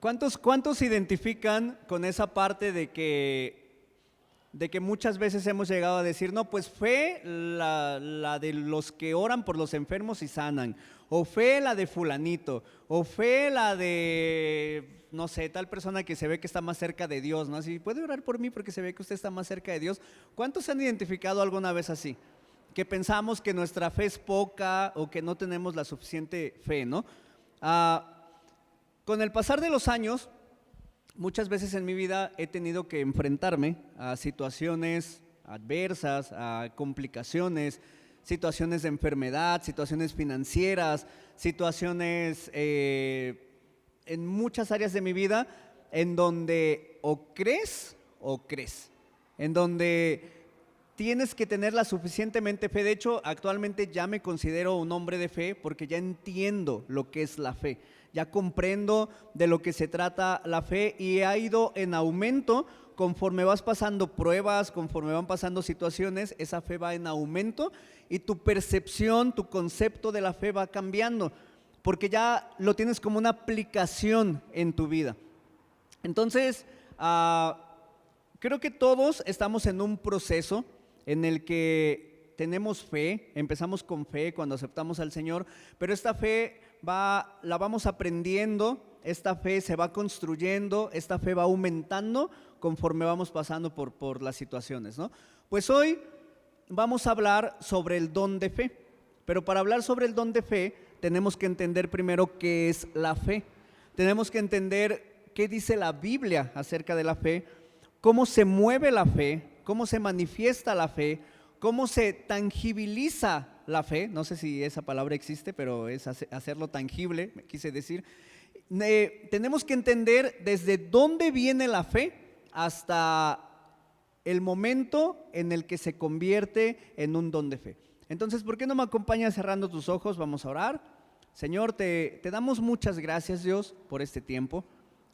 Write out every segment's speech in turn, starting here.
¿Cuántos se identifican con esa parte de que muchas veces hemos llegado a decir, no, pues fe la de los que oran por los enfermos y sanan, o fe la de fulanito, o fe la de, no sé, tal persona que se ve que está más cerca de Dios, ¿no? Así, puede orar por mí porque se ve que usted está más cerca de Dios. ¿Cuántos se han identificado alguna vez así? Que pensamos que nuestra fe es poca o que no tenemos la suficiente fe, ¿no? Con el pasar de los años, muchas veces en mi vida he tenido que enfrentarme a situaciones adversas, a complicaciones, situaciones de enfermedad, situaciones financieras, situaciones en muchas áreas de mi vida en donde o crees, en donde tienes que tenerla suficientemente fe. De hecho, actualmente ya me considero un hombre de fe porque ya entiendo lo que es la fe. Ya comprendo de lo que se trata la fe y ha ido en aumento conforme vas pasando pruebas, conforme van pasando situaciones, esa fe va en aumento y tu percepción, tu concepto de la fe va cambiando porque ya lo tienes como una aplicación en tu vida. Entonces, creo que todos estamos en un proceso en el que tenemos fe, empezamos con fe cuando aceptamos al Señor, pero esta fe la vamos aprendiendo, esta fe se va construyendo, esta fe va aumentando conforme vamos pasando por las situaciones, ¿no? Pues hoy vamos a hablar sobre el don de fe, pero para hablar sobre el don de fe tenemos que entender primero qué es la fe, tenemos que entender qué dice la Biblia acerca de la fe, cómo se mueve la fe, cómo se manifiesta la fe, cómo se tangibiliza la fe. No sé si esa palabra existe, pero es hacerlo tangible, me quise decir. Tenemos que entender desde dónde viene la fe hasta el momento en el que se convierte en un don de fe. Entonces, ¿por qué no me acompañas cerrando tus ojos? Vamos a orar. Señor, te damos muchas gracias, Dios, por este tiempo.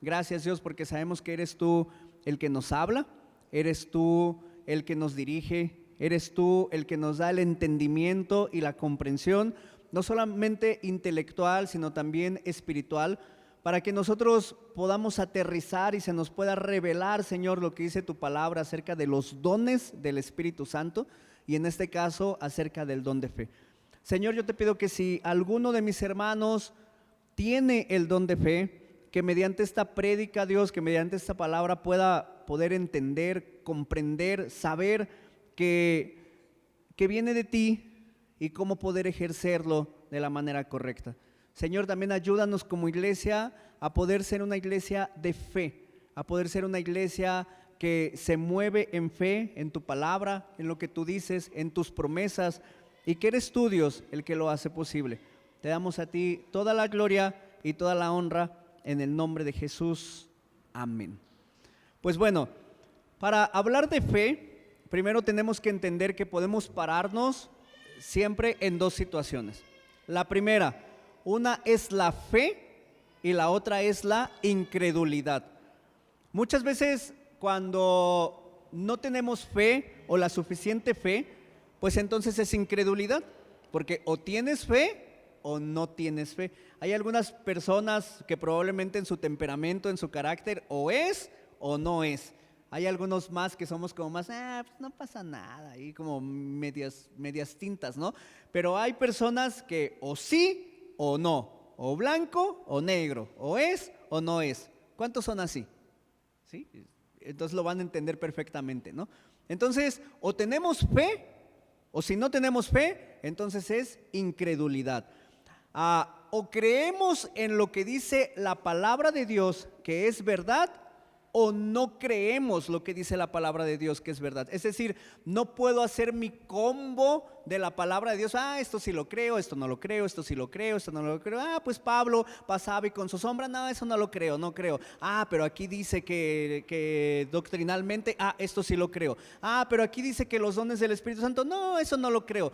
Gracias, Dios, porque sabemos que eres tú el que nos habla, eres tú el que nos dirige, eres tú el que nos da el entendimiento y la comprensión, no solamente intelectual, sino también espiritual, para que nosotros podamos aterrizar y se nos pueda revelar, Señor, lo que dice tu palabra acerca de los dones del Espíritu Santo y en este caso acerca del don de fe. Señor, yo te pido que si alguno de mis hermanos tiene el don de fe, que mediante esta prédica, Dios, que mediante esta palabra pueda poder entender, comprender, saber que viene de ti y cómo poder ejercerlo de la manera correcta. Señor, también ayúdanos como iglesia a poder ser una iglesia de fe, a poder ser una iglesia que se mueve en fe, en tu palabra, en lo que tú dices, en tus promesas, y que eres tú, Dios, el que lo hace posible. Te damos a ti toda la gloria y toda la honra en el nombre de Jesús. Amén. Pues bueno, para hablar de fe, primero tenemos que entender que podemos pararnos siempre en dos situaciones. La primera, una es la fe y la otra es la incredulidad. Muchas veces cuando no tenemos fe o la suficiente fe, pues entonces es incredulidad, porque o tienes fe o no tienes fe. Hay algunas personas que probablemente en su temperamento, en su carácter, o es o no es. Hay algunos más que somos como más, pues no pasa nada, y como medias tintas, ¿no? Pero hay personas que o sí o no, o blanco o negro, o es o no es. ¿Cuántos son así? ¿Sí? Entonces lo van a entender perfectamente, ¿no? Entonces, o tenemos fe, o si no tenemos fe, entonces es incredulidad. O creemos en lo que dice la palabra de Dios que es verdad, o no creemos lo que dice la palabra de Dios que es verdad. Es decir, no puedo hacer mi combo de la palabra de Dios. Esto sí lo creo, esto no lo creo, esto sí lo creo, esto no lo creo. Pues Pablo pasaba y con su sombra, no, eso no lo creo, no creo. Pero aquí dice que doctrinalmente, esto sí lo creo. Pero aquí dice que los dones del Espíritu Santo, no, eso no lo creo.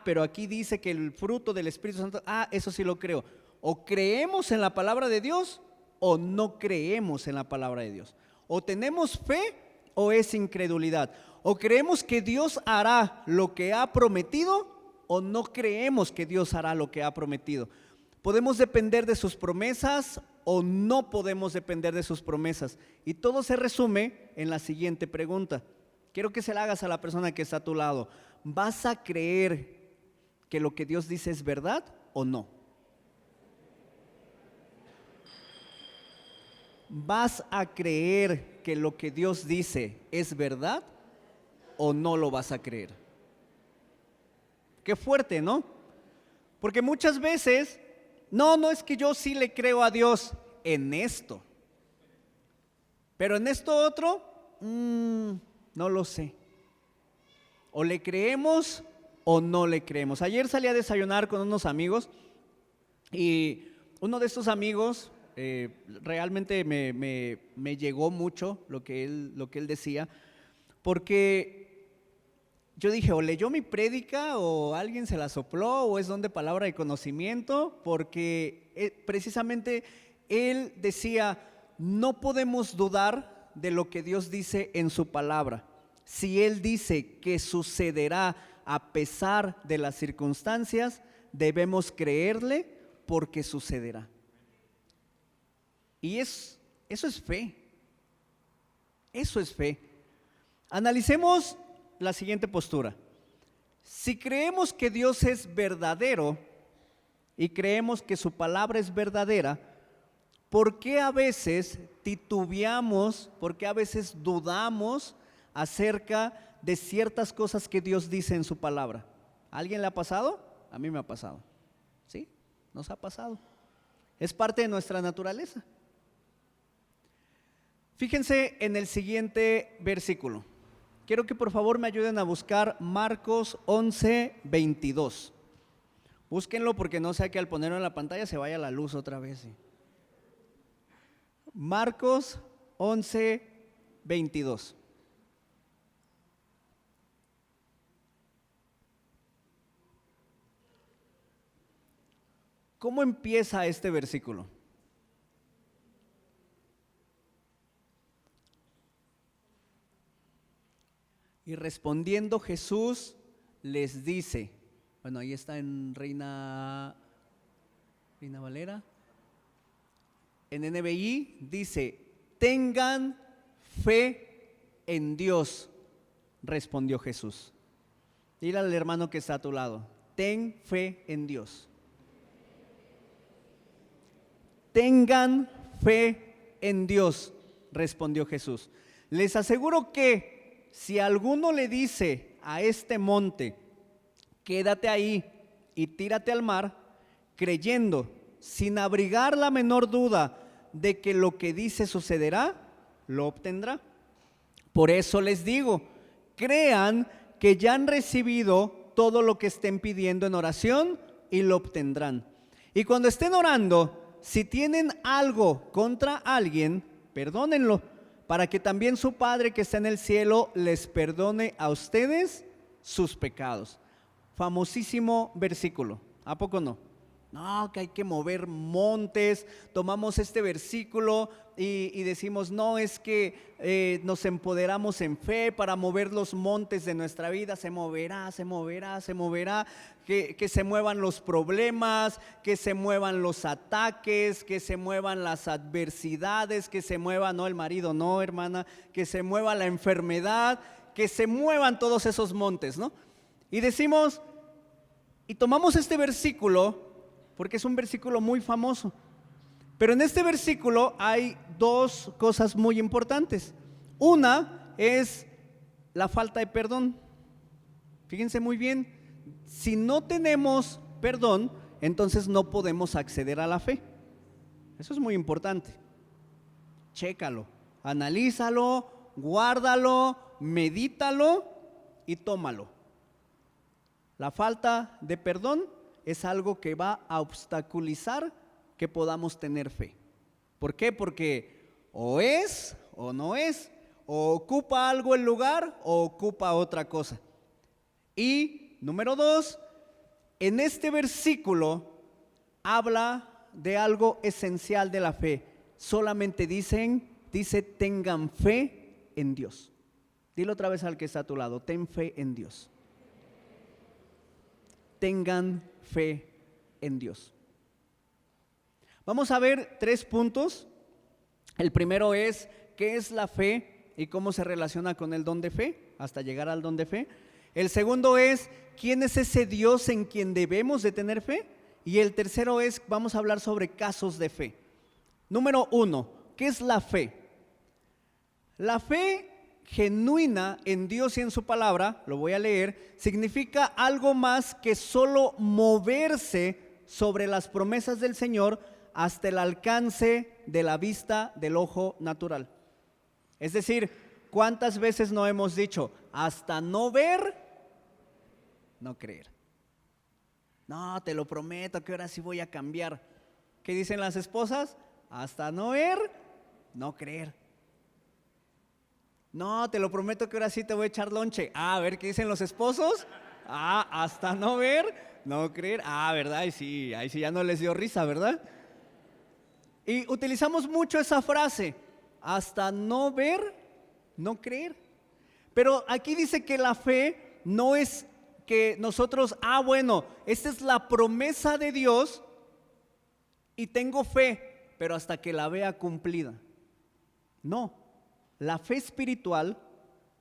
Pero aquí dice que el fruto del Espíritu Santo, eso sí lo creo. O creemos en la palabra de Dios o no creemos en la palabra de Dios. O tenemos fe o es incredulidad. O creemos que Dios hará lo que ha prometido o no creemos que Dios hará lo que ha prometido. Podemos depender de sus promesas o no podemos depender de sus promesas. Y todo se resume en la siguiente pregunta. Quiero que se la hagas a la persona que está a tu lado. ¿Vas a creer que lo que Dios dice es verdad o no? ¿Vas a creer que lo que Dios dice es verdad o no lo vas a creer? Qué fuerte, ¿no? Porque muchas veces, no es que yo sí le creo a Dios en esto, pero en esto otro, no lo sé. O le creemos o no le creemos. Ayer salí a desayunar con unos amigos y uno de estos amigos realmente me llegó mucho lo que él decía, porque yo dije, o leyó mi prédica o alguien se la sopló o es don de palabra de conocimiento, porque precisamente él decía, no podemos dudar de lo que Dios dice en su palabra. Si Él dice que sucederá a pesar de las circunstancias, debemos creerle porque sucederá. Y eso es fe. Eso es fe. Analicemos la siguiente postura. Si creemos que Dios es verdadero y creemos que su palabra es verdadera, ¿por qué a veces titubeamos, por qué a veces dudamos acerca de ciertas cosas que Dios dice en su palabra? ¿A alguien le ha pasado? A mí me ha pasado. ¿Sí? Nos ha pasado. Es parte de nuestra naturaleza. Fíjense en el siguiente versículo. Quiero que por favor me ayuden a buscar Marcos 11:22. Búsquenlo porque no sea que al ponerlo en la pantalla se vaya la luz otra vez. ¿Sí? Marcos 11:22. ¿Cómo empieza este versículo? Y respondiendo Jesús les dice, bueno, ahí está en Reina Valera. En NBI dice, tengan fe en Dios, respondió Jesús. Dile al hermano que está a tu lado, ten fe en Dios. Tengan fe en Dios, respondió Jesús. Les aseguro que si alguno le dice a este monte, quédate ahí y tírate al mar, creyendo, sin abrigar la menor duda de que lo que dice sucederá, lo obtendrá. Por eso les digo, crean que ya han recibido todo lo que estén pidiendo en oración y lo obtendrán. Y cuando estén orando, si tienen algo contra alguien, perdónenlo, para que también su Padre que está en el cielo les perdone a ustedes sus pecados. Famosísimo versículo, ¿a poco no? No, que hay que mover montes. Tomamos este versículo y decimos, no, es que nos empoderamos en fe para mover los montes de nuestra vida. Se moverá, que se muevan los problemas, que se muevan los ataques, que se muevan las adversidades, que se mueva, no el marido, no hermana, que se mueva la enfermedad, que se muevan todos esos montes, ¿no? Y decimos, y tomamos este versículo porque es un versículo muy famoso. Pero en este versículo hay dos cosas muy importantes. Una es la falta de perdón. Fíjense muy bien, si no tenemos perdón, entonces no podemos acceder a la fe. Eso es muy importante. Chécalo, analízalo, guárdalo, medítalo y tómalo. La falta de perdón es algo que va a obstaculizar que podamos tener fe. ¿Por qué? Porque o es o no es, o ocupa algo el lugar o ocupa otra cosa. Y número dos, en este versículo habla de algo esencial de la fe. Solamente dice tengan fe en Dios. Dile otra vez al que está a tu lado, ten fe en Dios. Tengan fe en Dios. Vamos a ver 3 puntos. El primero es, ¿qué es la fe y cómo se relaciona con el don de fe? Hasta llegar al don de fe. El segundo es, ¿quién es ese Dios en quien debemos de tener fe? Y el tercero es, vamos a hablar sobre casos de fe. Número 1, ¿qué es la fe? La fe genuina en Dios y en su palabra, lo voy a leer, significa algo más que solo moverse sobre las promesas del Señor hasta el alcance de la vista del ojo natural. Es decir, ¿cuántas veces no hemos dicho, hasta no ver, no creer? No, te lo prometo que ahora sí voy a cambiar. ¿Qué dicen las esposas? Hasta no ver, no creer. No, te lo prometo que ahora sí te voy a echar lonche. A ver, ¿qué dicen los esposos? Hasta no ver, no creer. ¿Verdad? Ahí sí ya no les dio risa, ¿verdad? Y utilizamos mucho esa frase, hasta no ver, no creer. Pero aquí dice que la fe no es que nosotros, bueno, esta es la promesa de Dios y tengo fe, pero hasta que la vea cumplida. No, la fe espiritual,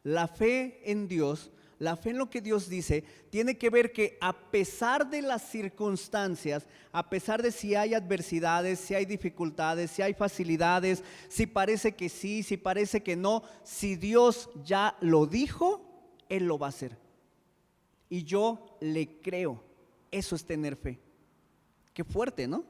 la fe en Dios, la fe en lo que Dios dice, tiene que ver que a pesar de las circunstancias, a pesar de si hay adversidades, si hay dificultades, si hay facilidades, si parece que sí, si parece que no, si Dios ya lo dijo, Él lo va a hacer. Y yo le creo. Eso es tener fe. Qué fuerte, ¿no?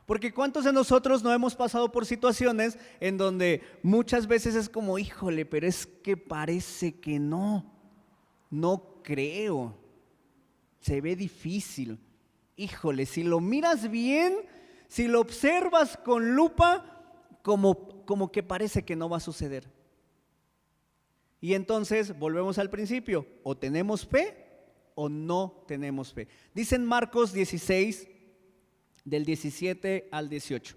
Porque ¿cuántos de nosotros no hemos pasado por situaciones en donde muchas veces es como, híjole, pero es que parece que no creo, se ve difícil, híjole, si lo miras bien, si lo observas con lupa, como que parece que no va a suceder. Y entonces volvemos al principio, o tenemos fe o no tenemos fe. Dice en Marcos 16, del 17 al 18,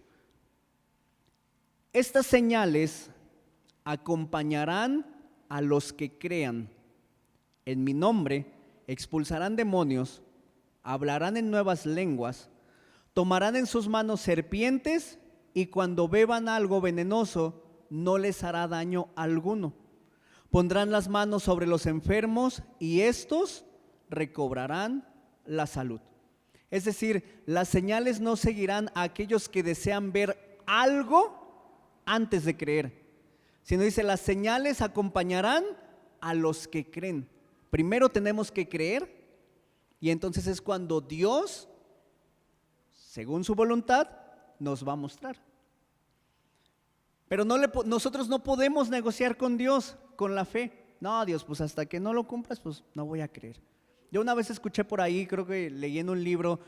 estas señales acompañarán a los que crean. En mi nombre expulsarán demonios, hablarán en nuevas lenguas, tomarán en sus manos serpientes y cuando beban algo venenoso no les hará daño alguno. Pondrán las manos sobre los enfermos y estos recobrarán la salud. Es decir, las señales no seguirán a aquellos que desean ver algo antes de creer, sino dice, las señales acompañarán a los que creen. Primero tenemos que creer y entonces es cuando Dios, según su voluntad, nos va a mostrar. Pero nosotros no podemos negociar con Dios, con la fe. No, Dios, pues hasta que no lo cumplas, pues no voy a creer. Yo una vez escuché por ahí, creo que leí en un libro,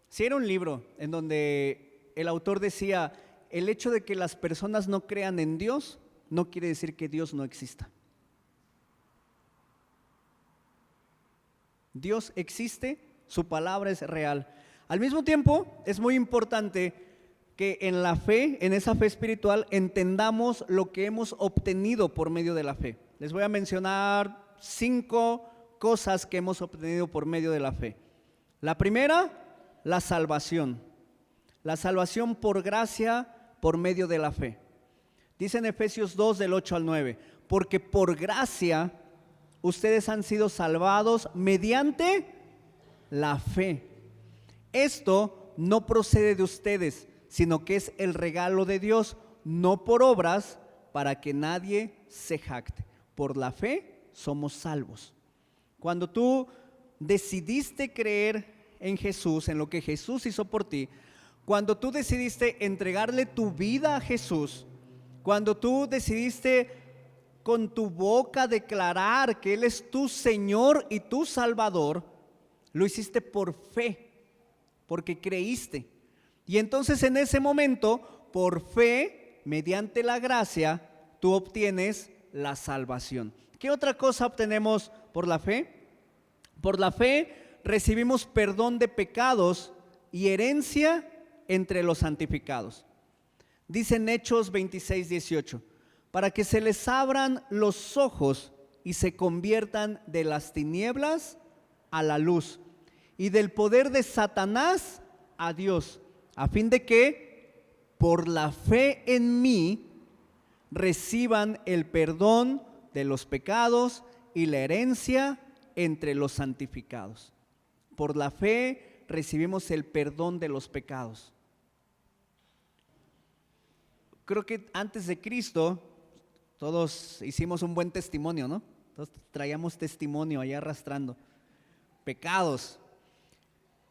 sí era un libro, en donde el autor decía, el hecho de que las personas no crean en Dios, no quiere decir que Dios no exista. Dios existe, su palabra es real. Al mismo tiempo, es muy importante que en la fe, en esa fe espiritual, entendamos lo que hemos obtenido por medio de la fe. Les voy a mencionar 5 cosas que hemos obtenido por medio de la fe. La primera, la salvación. La salvación por gracia, por medio de la fe. Dice en Efesios 2, del 8 al 9, porque por gracia ustedes han sido salvados mediante la fe. Esto no procede de ustedes, sino que es el regalo de Dios, no por obras, para que nadie se jacte. Por la fe somos salvos. Cuando tú decidiste creer en Jesús, en lo que Jesús hizo por ti, cuando tú decidiste entregarle tu vida a Jesús, cuando tú decidiste con tu boca declarar que Él es tu Señor y tu Salvador, lo hiciste por fe, porque creíste. Y entonces en ese momento, por fe, mediante la gracia, tú obtienes la salvación. ¿Qué otra cosa obtenemos por la fe? Por la fe recibimos perdón de pecados y herencia entre los santificados. Dice en Hechos 26, 18, para que se les abran los ojos y se conviertan de las tinieblas a la luz y del poder de Satanás a Dios, a fin de que por la fe en mí reciban el perdón de los pecados y la herencia entre los santificados. Por la fe recibimos el perdón de los pecados. Creo que antes de Cristo todos hicimos un buen testimonio, ¿no? Todos traíamos testimonio ahí arrastrando pecados.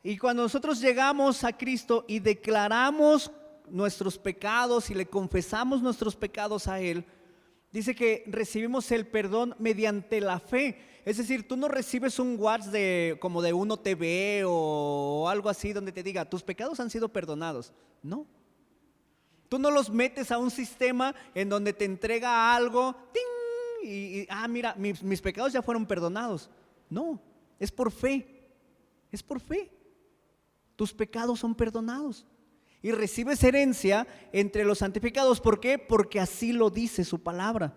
Y cuando nosotros llegamos a Cristo y declaramos nuestros pecados y le confesamos nuestros pecados a Él, dice que recibimos el perdón mediante la fe. Es decir, tú no recibes un WhatsApp como de 1TV o algo así donde te diga, tus pecados han sido perdonados. No. Tú no los metes a un sistema en donde te entrega algo, ¡ting! Mira, mis pecados ya fueron perdonados. No, es por fe. Es por fe. Tus pecados son perdonados. Y recibes herencia entre los santificados. ¿Por qué? Porque así lo dice su palabra.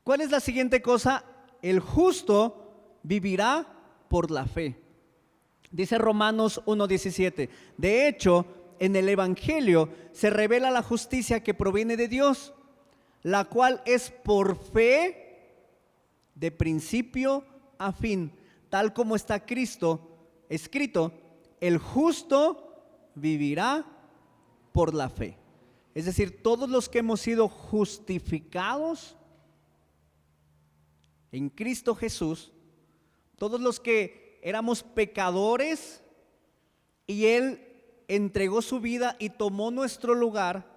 ¿Cuál es la siguiente cosa? El justo vivirá por la fe. Dice Romanos 1:17. De hecho, en el Evangelio se revela la justicia que proviene de Dios, la cual es por fe de principio a fin, tal como está escrito, el justo vivirá por la fe. Es decir, todos los que hemos sido justificados en Cristo Jesús, todos los que éramos pecadores y Él entregó su vida y tomó nuestro lugar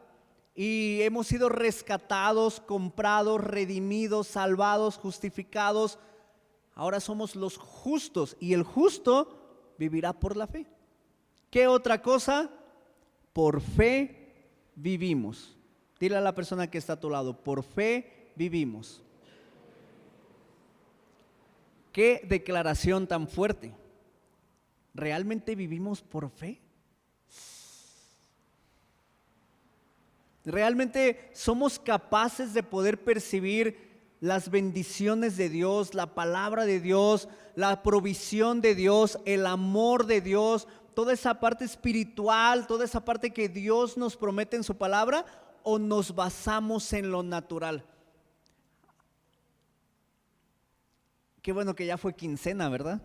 y hemos sido rescatados, comprados, redimidos, salvados, justificados. Ahora somos los justos y el justo vivirá por la fe. ¿Qué otra cosa? Por fe vivimos. Dile a la persona que está a tu lado, por fe vivimos. Qué declaración tan fuerte. ¿Realmente vivimos por fe? ¿Realmente somos capaces de poder percibir las bendiciones de Dios, la palabra de Dios, la provisión de Dios, el amor de Dios, toda esa parte espiritual, toda esa parte que Dios nos promete en su palabra, o nos basamos en lo natural? Qué bueno que ya fue quincena, ¿verdad?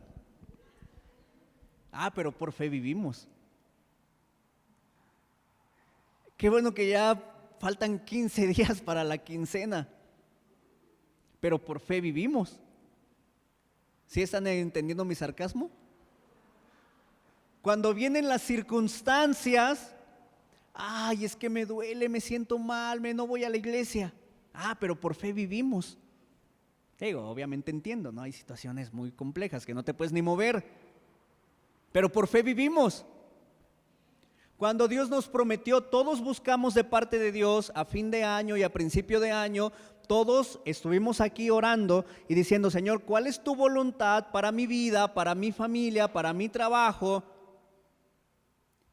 Pero por fe vivimos. Qué bueno que ya faltan 15 días para la quincena, pero por fe vivimos. ¿Sí están entendiendo mi sarcasmo? Cuando vienen las circunstancias, es que me duele, me siento mal, no voy a la iglesia. Pero por fe vivimos. Digo, obviamente entiendo, ¿no? Hay situaciones muy complejas que no te puedes ni mover, pero por fe vivimos. Cuando Dios nos prometió, todos buscamos de parte de Dios a fin de año y a principio de año, todos estuvimos aquí orando y diciendo, Señor, ¿cuál es tu voluntad para mi vida, para mi familia, para mi trabajo?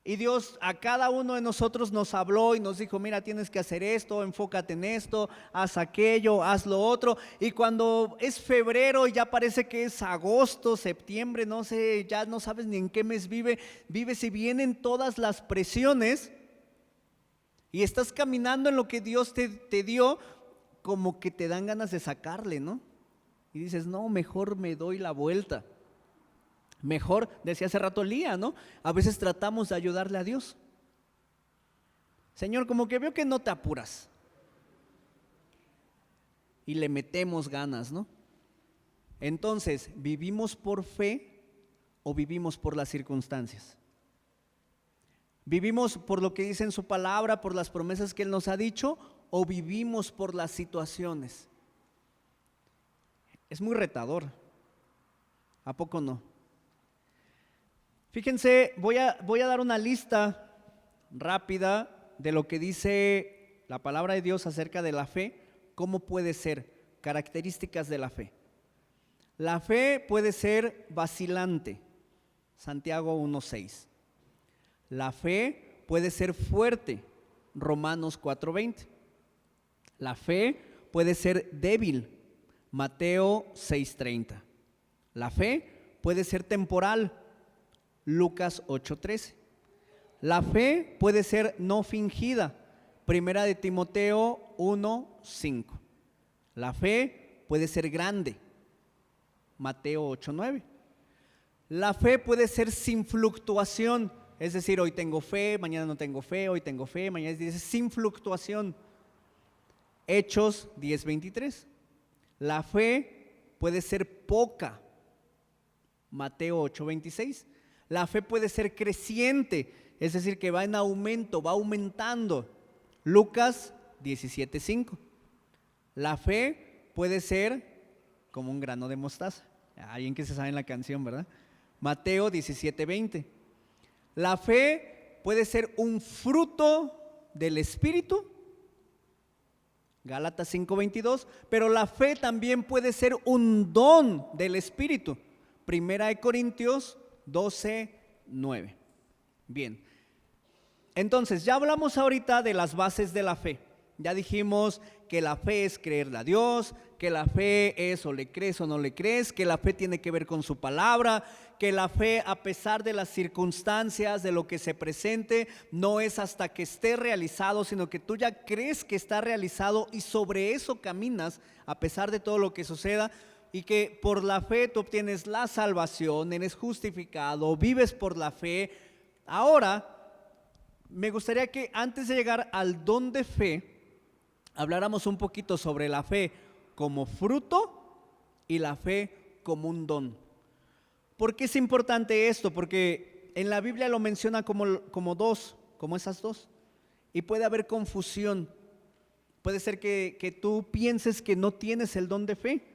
Y Dios a cada uno de nosotros nos habló y nos dijo, mira, tienes que hacer esto, enfócate en esto, haz aquello, haz lo otro. Y cuando es febrero y ya parece que es agosto, septiembre, no sé, ya no sabes ni en qué mes vives y vienen todas las presiones y estás caminando en lo que Dios te dio, como que te dan ganas de sacarle, ¿no? Y dices, no, mejor me doy la vuelta. Mejor, decía hace rato Lía, ¿no? A veces tratamos de ayudarle a Dios. Señor, como que veo que no te apuras. Y le metemos ganas, ¿no? Entonces, ¿vivimos por fe o vivimos por las circunstancias? ¿Vivimos por lo que dice en su palabra, por las promesas que Él nos ha dicho, o vivimos por las situaciones? Es muy retador. ¿A poco no? Fíjense, voy a dar una lista rápida de lo que dice la palabra de Dios acerca de la fe, cómo puede ser, características de la fe. La fe puede ser vacilante, Santiago 1:6. La fe puede ser fuerte, Romanos 4:20. La fe puede ser débil, Mateo 6:30. La fe puede ser temporal, Lucas 8:13. La fe puede ser no fingida. Primera de Timoteo 1:5. La fe puede ser grande. Mateo 8:9. La fe puede ser sin fluctuación. Es decir, hoy tengo fe, mañana no tengo fe, hoy tengo fe, mañana es sin fluctuación. Hechos 10:23. La fe puede ser poca. Mateo 8:26. La fe puede ser creciente, es decir, que va en aumento, va aumentando. Lucas 17:5. La fe puede ser como un grano de mostaza. Alguien que se sabe en la canción, ¿verdad? Mateo 17:20. La fe puede ser un fruto del Espíritu. Gálatas 5:22. Pero la fe también puede ser un don del Espíritu. Primera de Corintios 12:9. Bien, entonces ya hablamos ahorita de las bases de la fe. Ya dijimos que la fe es creerle a Dios, que la fe es o le crees o no le crees, que la fe tiene que ver con su palabra, que la fe, a pesar de las circunstancias, de lo que se presente, no es hasta que esté realizado, sino que tú ya crees que está realizado y sobre eso caminas a pesar de todo lo que suceda, y que por la fe tú obtienes la salvación, eres justificado, vives por la fe. Ahora, me gustaría que antes de llegar al don de fe, habláramos un poquito sobre la fe como fruto y la fe como un don. ¿Por qué es importante esto? Porque en la Biblia lo menciona como dos, como esas dos, y puede haber confusión. Puede ser que tú pienses que no tienes el don de fe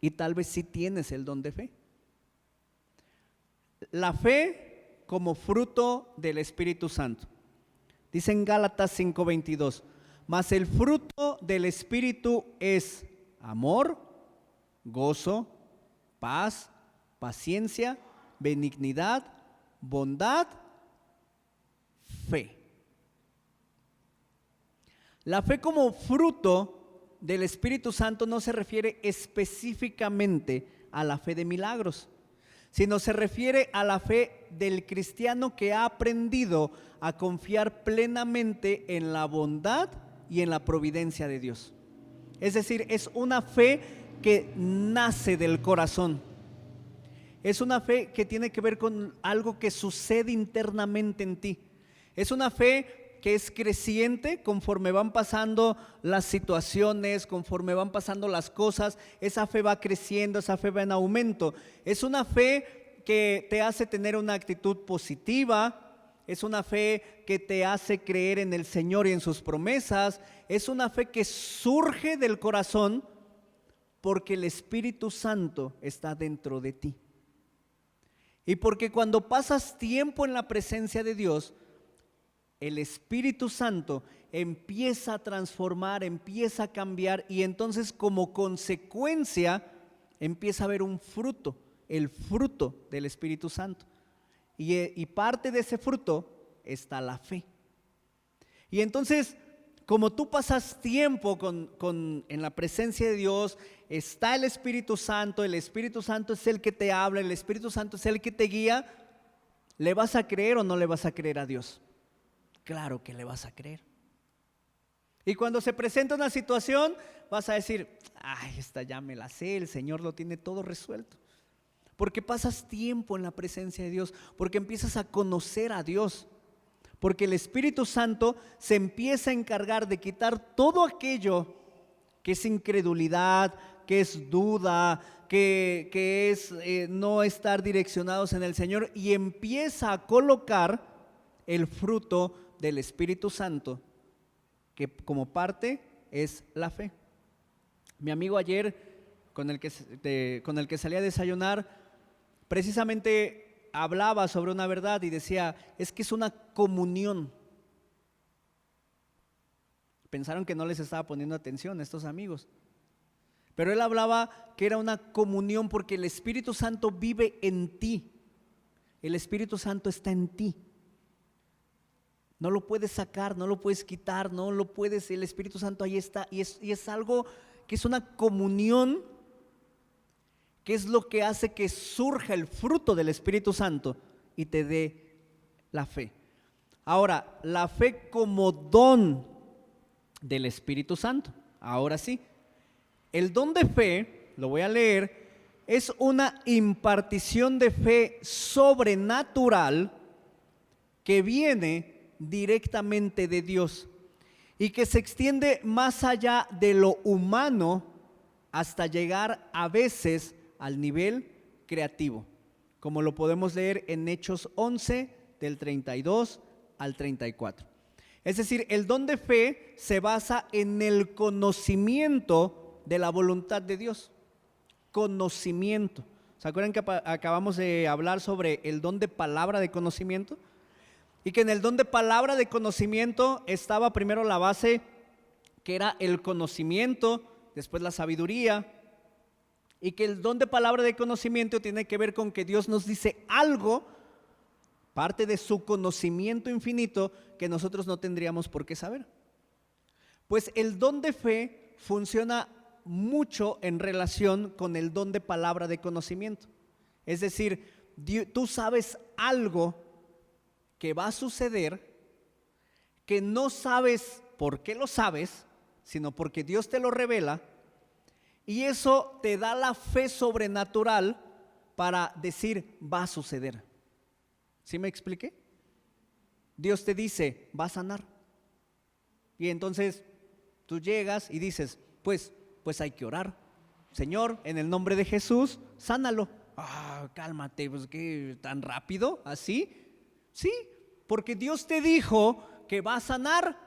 y tal vez sí tienes el don de fe. La fe como fruto del Espíritu Santo. Dice en Gálatas 5:22, mas el fruto del Espíritu es amor, gozo, paz, paciencia, benignidad, bondad, fe. La fe como fruto del Espíritu Santo no se refiere específicamente a la fe de milagros, sino se refiere a la fe del cristiano que ha aprendido a confiar plenamente en la bondad y en la providencia de Dios. Es decir, es una fe que nace del corazón. Es una fe que tiene que ver con algo que sucede internamente en ti. Es una fe que es creciente conforme van pasando las situaciones, conforme van pasando las cosas. Esa fe va creciendo, esa fe va en aumento. Es una fe que te hace tener una actitud positiva. Es una fe que te hace creer en el Señor y en sus promesas. Es una fe que surge del corazón porque el Espíritu Santo está dentro de ti. Y porque cuando pasas tiempo en la presencia de Dios, el Espíritu Santo empieza a transformar, empieza a cambiar, y entonces como consecuencia empieza a haber un fruto, el fruto del Espíritu Santo. Y parte de ese fruto está la fe. Y entonces, como tú pasas tiempo en la presencia de Dios, está el Espíritu Santo es el que te habla, el Espíritu Santo es el que te guía. ¿Le vas a creer o no le vas a creer a Dios? Claro que le vas a creer. Y cuando se presenta una situación, vas a decir, ay, esta ya me la sé, el Señor lo tiene todo resuelto. Porque pasas tiempo en la presencia de Dios, porque empiezas a conocer a Dios, porque el Espíritu Santo se empieza a encargar de quitar todo aquello que es incredulidad, que es duda, que es no estar direccionados en el Señor, y empieza a colocar el fruto del Espíritu Santo, que como parte es la fe. Mi amigo ayer, con el que salí a desayunar, precisamente hablaba sobre una verdad y decía, es que es una comunión. Pensaron que no les estaba poniendo atención a estos amigos, pero él hablaba que era una comunión porque el Espíritu Santo vive en ti. El Espíritu Santo está en ti. No lo puedes sacar, no lo puedes quitar, no lo puedes, el Espíritu Santo ahí está, y es algo que es una comunión, que es lo que hace que surja el fruto del Espíritu Santo y te dé la fe. Ahora, la fe como don del Espíritu Santo. Ahora sí, el don de fe, lo voy a leer, es una impartición de fe sobrenatural que viene directamente de Dios y que se extiende más allá de lo humano hasta llegar a veces al nivel creativo, como lo podemos leer en Hechos 11 del 32 al 34. Es decir, el don de fe se basa en el conocimiento de la voluntad de Dios. Conocimiento. ¿Se acuerdan que acabamos de hablar sobre el don de palabra de conocimiento? Y que en el don de palabra de conocimiento estaba primero la base, que era el conocimiento, después la sabiduría, y que el don de palabra de conocimiento tiene que ver con que Dios nos dice algo, parte de su conocimiento infinito, que nosotros no tendríamos por qué saber. Pues el don de fe funciona mucho en relación con el don de palabra de conocimiento. Es decir, tú sabes algo que va a suceder, que no sabes por qué lo sabes, sino porque Dios te lo revela, y eso te da la fe sobrenatural para decir va a suceder. ¿Sí me expliqué? Dios te dice va a sanar, y entonces tú llegas y dices pues hay que orar. Señor, en el nombre de Jesús, sánalo. Cálmate, pues ¿qué tan rápido? ¿Así? Sí, porque Dios te dijo que va a sanar.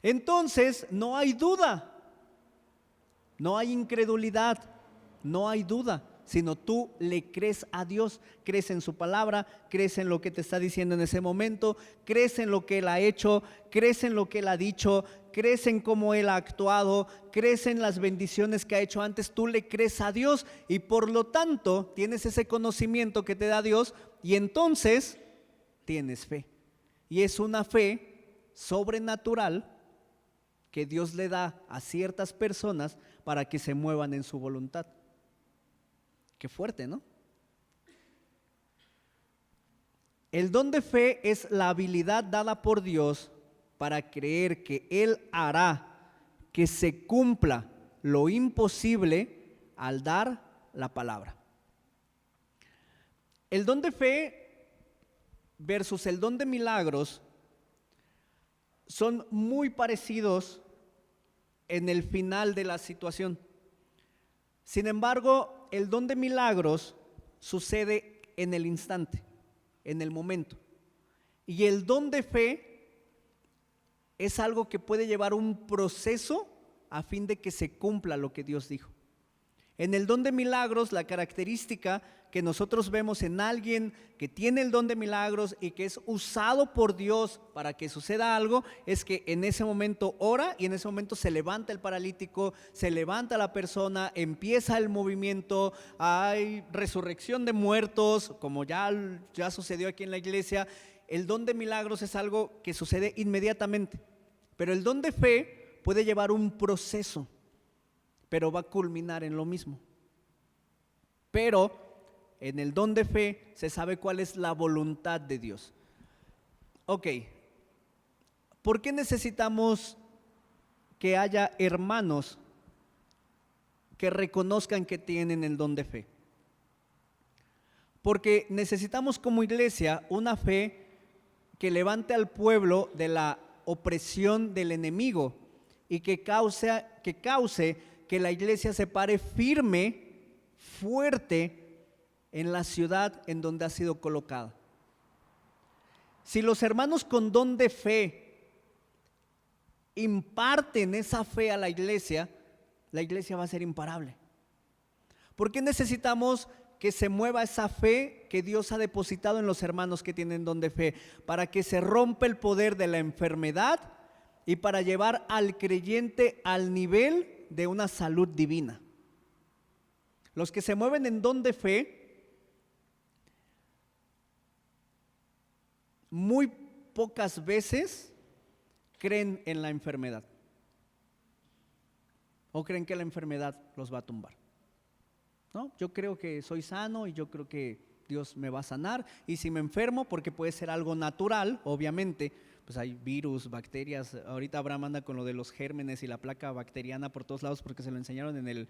Entonces no hay duda, no hay incredulidad, no hay duda, sino tú le crees a Dios, crees en su palabra, crees en lo que te está diciendo en ese momento, crees en lo que Él ha hecho, crees en lo que Él ha dicho, crees en cómo Él ha actuado, crees en las bendiciones que ha hecho antes, tú le crees a Dios y por lo tanto tienes ese conocimiento que te da Dios y entonces tienes fe. Y es una fe sobrenatural que Dios le da a ciertas personas para que se muevan en su voluntad. Qué fuerte, ¿no? El don de fe es la habilidad dada por Dios para creer que Él hará que se cumpla lo imposible al dar la palabra. El don de fe versus el don de milagros son muy parecidos en el final de la situación. Sin embargo, el don de milagros sucede en el instante, en el momento. Y el don de fe es algo que puede llevar un proceso a fin de que se cumpla lo que Dios dijo. En el don de milagros, la característica que nosotros vemos en alguien que tiene el don de milagros y que es usado por Dios para que suceda algo, es que en ese momento ora y en ese momento se levanta el paralítico, se levanta la persona, empieza el movimiento, hay resurrección de muertos, como ya sucedió aquí en la iglesia. El don de milagros es algo que sucede inmediatamente, pero el don de fe puede llevar un proceso, pero va a culminar en lo mismo. Pero en el don de fe se sabe cuál es la voluntad de Dios. Ok, ¿por qué necesitamos que haya hermanos que reconozcan que tienen el don de fe? Porque necesitamos como iglesia una fe que levante al pueblo de la opresión del enemigo y que cause que la iglesia se pare firme, fuerte en la ciudad en donde ha sido colocada. Si los hermanos con don de fe imparten esa fe a la iglesia va a ser imparable. ¿Por qué necesitamos que se mueva esa fe que Dios ha depositado en los hermanos que tienen don de fe? Para que se rompa el poder de la enfermedad y para llevar al creyente al nivel de una salud divina. Los que se mueven en don de fe muy pocas veces creen en la enfermedad o creen que la enfermedad los va a tumbar. No, yo creo que soy sano y yo creo que Dios me va a sanar. Y si me enfermo, porque puede ser algo natural, obviamente, pues hay virus, bacterias. Ahorita Abraham anda con lo de los gérmenes y la placa bacteriana por todos lados porque se lo enseñaron en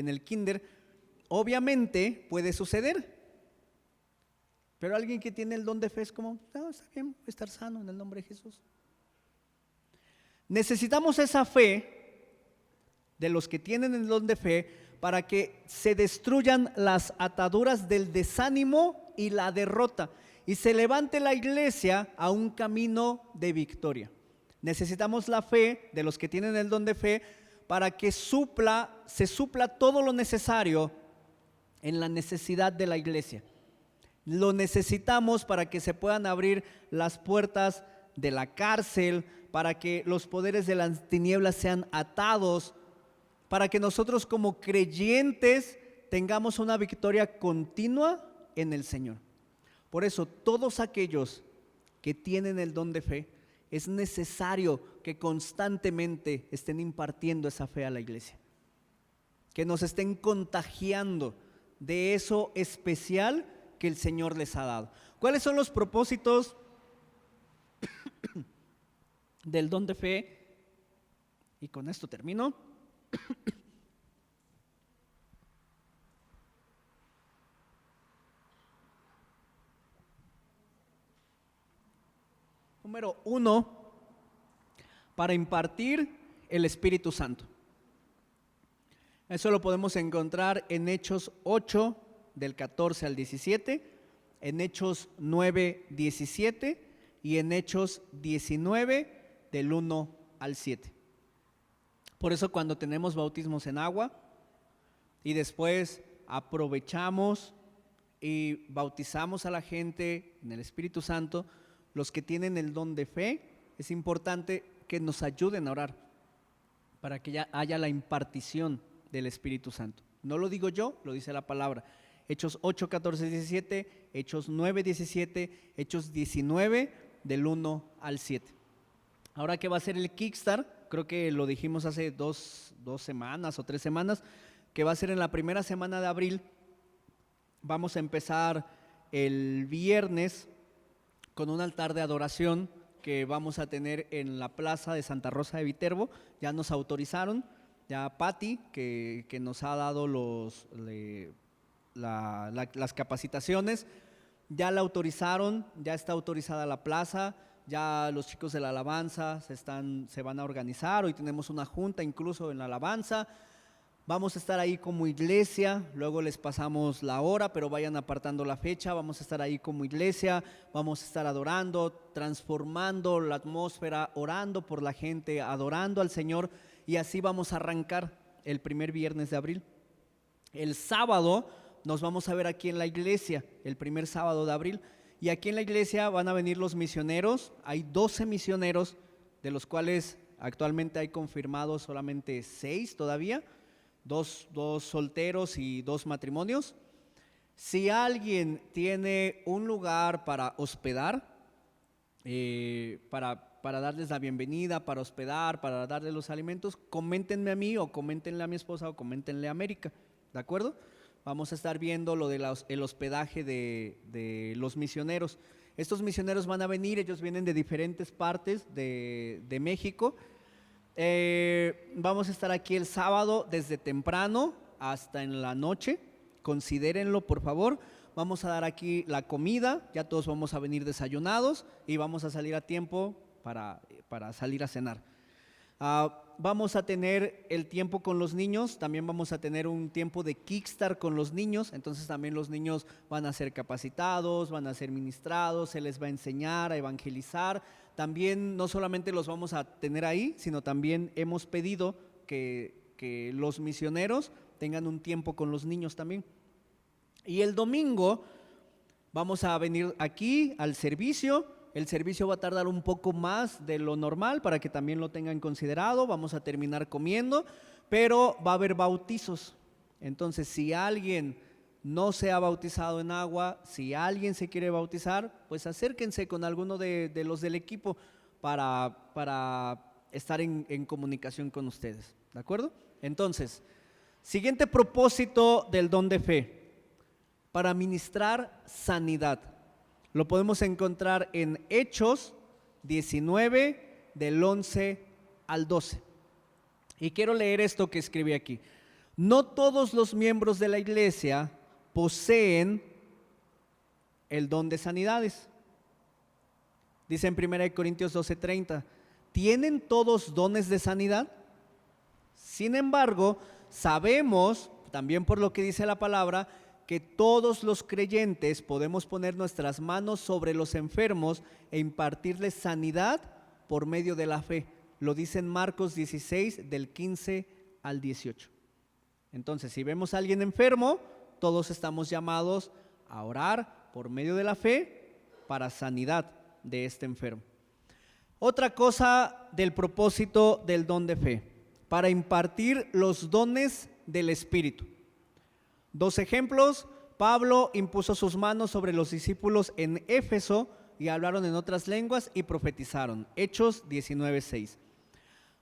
el kinder. Obviamente puede suceder. Pero alguien que tiene el don de fe es como, no, está bien, voy a estar sano en el nombre de Jesús. Necesitamos esa fe de los que tienen el don de fe para que se destruyan las ataduras del desánimo y la derrota y se levante la iglesia a un camino de victoria. Necesitamos la fe de los que tienen el don de fe para que se supla todo lo necesario en la necesidad de la iglesia. Lo necesitamos para que se puedan abrir las puertas de la cárcel, para que los poderes de las tinieblas sean atados, para que nosotros como creyentes tengamos una victoria continua en el Señor. Por eso, todos aquellos que tienen el don de fe, es necesario que constantemente estén impartiendo esa fe a la iglesia, que nos estén contagiando de eso especial que el Señor les ha dado. ¿Cuáles son los propósitos del don de fe? Y con esto termino. Número 1, para impartir el Espíritu Santo. Eso lo podemos encontrar en Hechos 8, del 14 al 17, en Hechos 9, 17 y en Hechos 19, del 1 al 7. Por eso cuando tenemos bautismos en agua y después aprovechamos y bautizamos a la gente en el Espíritu Santo, los que tienen el don de fe, es importante que nos ayuden a orar para que ya haya la impartición del Espíritu Santo. No lo digo yo, lo dice la palabra. Hechos 8, 14, 17, Hechos 9, 17, Hechos 19, del 1 al 7. Ahora que va a ser el Kickstart, creo que lo dijimos hace dos semanas o 3 semanas, que va a ser en la primera semana de abril. Vamos a empezar el viernes con un altar de adoración que vamos a tener en la plaza de Santa Rosa de Viterbo. Ya nos autorizaron, ya Patti, que nos ha dado las capacitaciones, ya la autorizaron, ya está autorizada la plaza, ya los chicos de la alabanza se van a organizar. Hoy tenemos una junta incluso en la alabanza. Vamos a estar ahí como iglesia, luego les pasamos la hora, pero vayan apartando la fecha. Vamos a estar ahí como iglesia, vamos a estar adorando, transformando la atmósfera, orando por la gente, adorando al Señor, y así vamos a arrancar el primer viernes de abril. El sábado nos vamos a ver aquí en la iglesia, el primer sábado de abril, y aquí en la iglesia van a venir los misioneros. Hay 12 misioneros, de los cuales actualmente hay confirmados solamente 6 todavía. Dos solteros y 2 matrimonios. Si alguien tiene un lugar para hospedar, para darles la bienvenida, para hospedar, para darles los alimentos, coméntenme a mí o coméntenle a mi esposa o coméntenle a América, ¿de acuerdo? Vamos a estar viendo lo de el hospedaje de los misioneros. Estos misioneros van a venir, ellos vienen de diferentes partes de México. Vamos a estar aquí el sábado desde temprano hasta en la noche, considérenlo por favor. Vamos a dar aquí la comida, ya todos vamos a venir desayunados y vamos a salir a tiempo para salir a cenar. Vamos a tener el tiempo con los niños, también vamos a tener un tiempo de Kickstart con los niños, entonces también los niños van a ser capacitados, van a ser ministrados, se les va a enseñar a evangelizar. También no solamente los vamos a tener ahí, sino también hemos pedido que los misioneros tengan un tiempo con los niños también. Y el domingo vamos a venir aquí al servicio. El servicio va a tardar un poco más de lo normal para que también lo tengan considerado. Vamos a terminar comiendo, pero va a haber bautizos. Entonces, si alguien no se ha bautizado en agua, si alguien se quiere bautizar, pues acérquense con alguno de los del equipo para estar en comunicación con ustedes, ¿de acuerdo? Entonces, siguiente propósito del don de fe: para ministrar sanidad. Lo podemos encontrar en Hechos 19, del 11 al 12. Y quiero leer esto que escribí aquí. No todos los miembros de la iglesia poseen el don de sanidades. Dice en 1 Corintios 12:30, ¿tienen todos dones de sanidad? Sin embargo, sabemos, también por lo que dice la palabra, que todos los creyentes podemos poner nuestras manos sobre los enfermos e impartirles sanidad por medio de la fe. Lo dice en Marcos 16, del 15 al 18. Entonces, si vemos a alguien enfermo, todos estamos llamados a orar por medio de la fe para sanidad de este enfermo. Otra cosa del propósito del don de fe, para impartir los dones del Espíritu. 2 ejemplos: Pablo impuso sus manos sobre los discípulos en Éfeso y hablaron en otras lenguas y profetizaron. Hechos 19:6.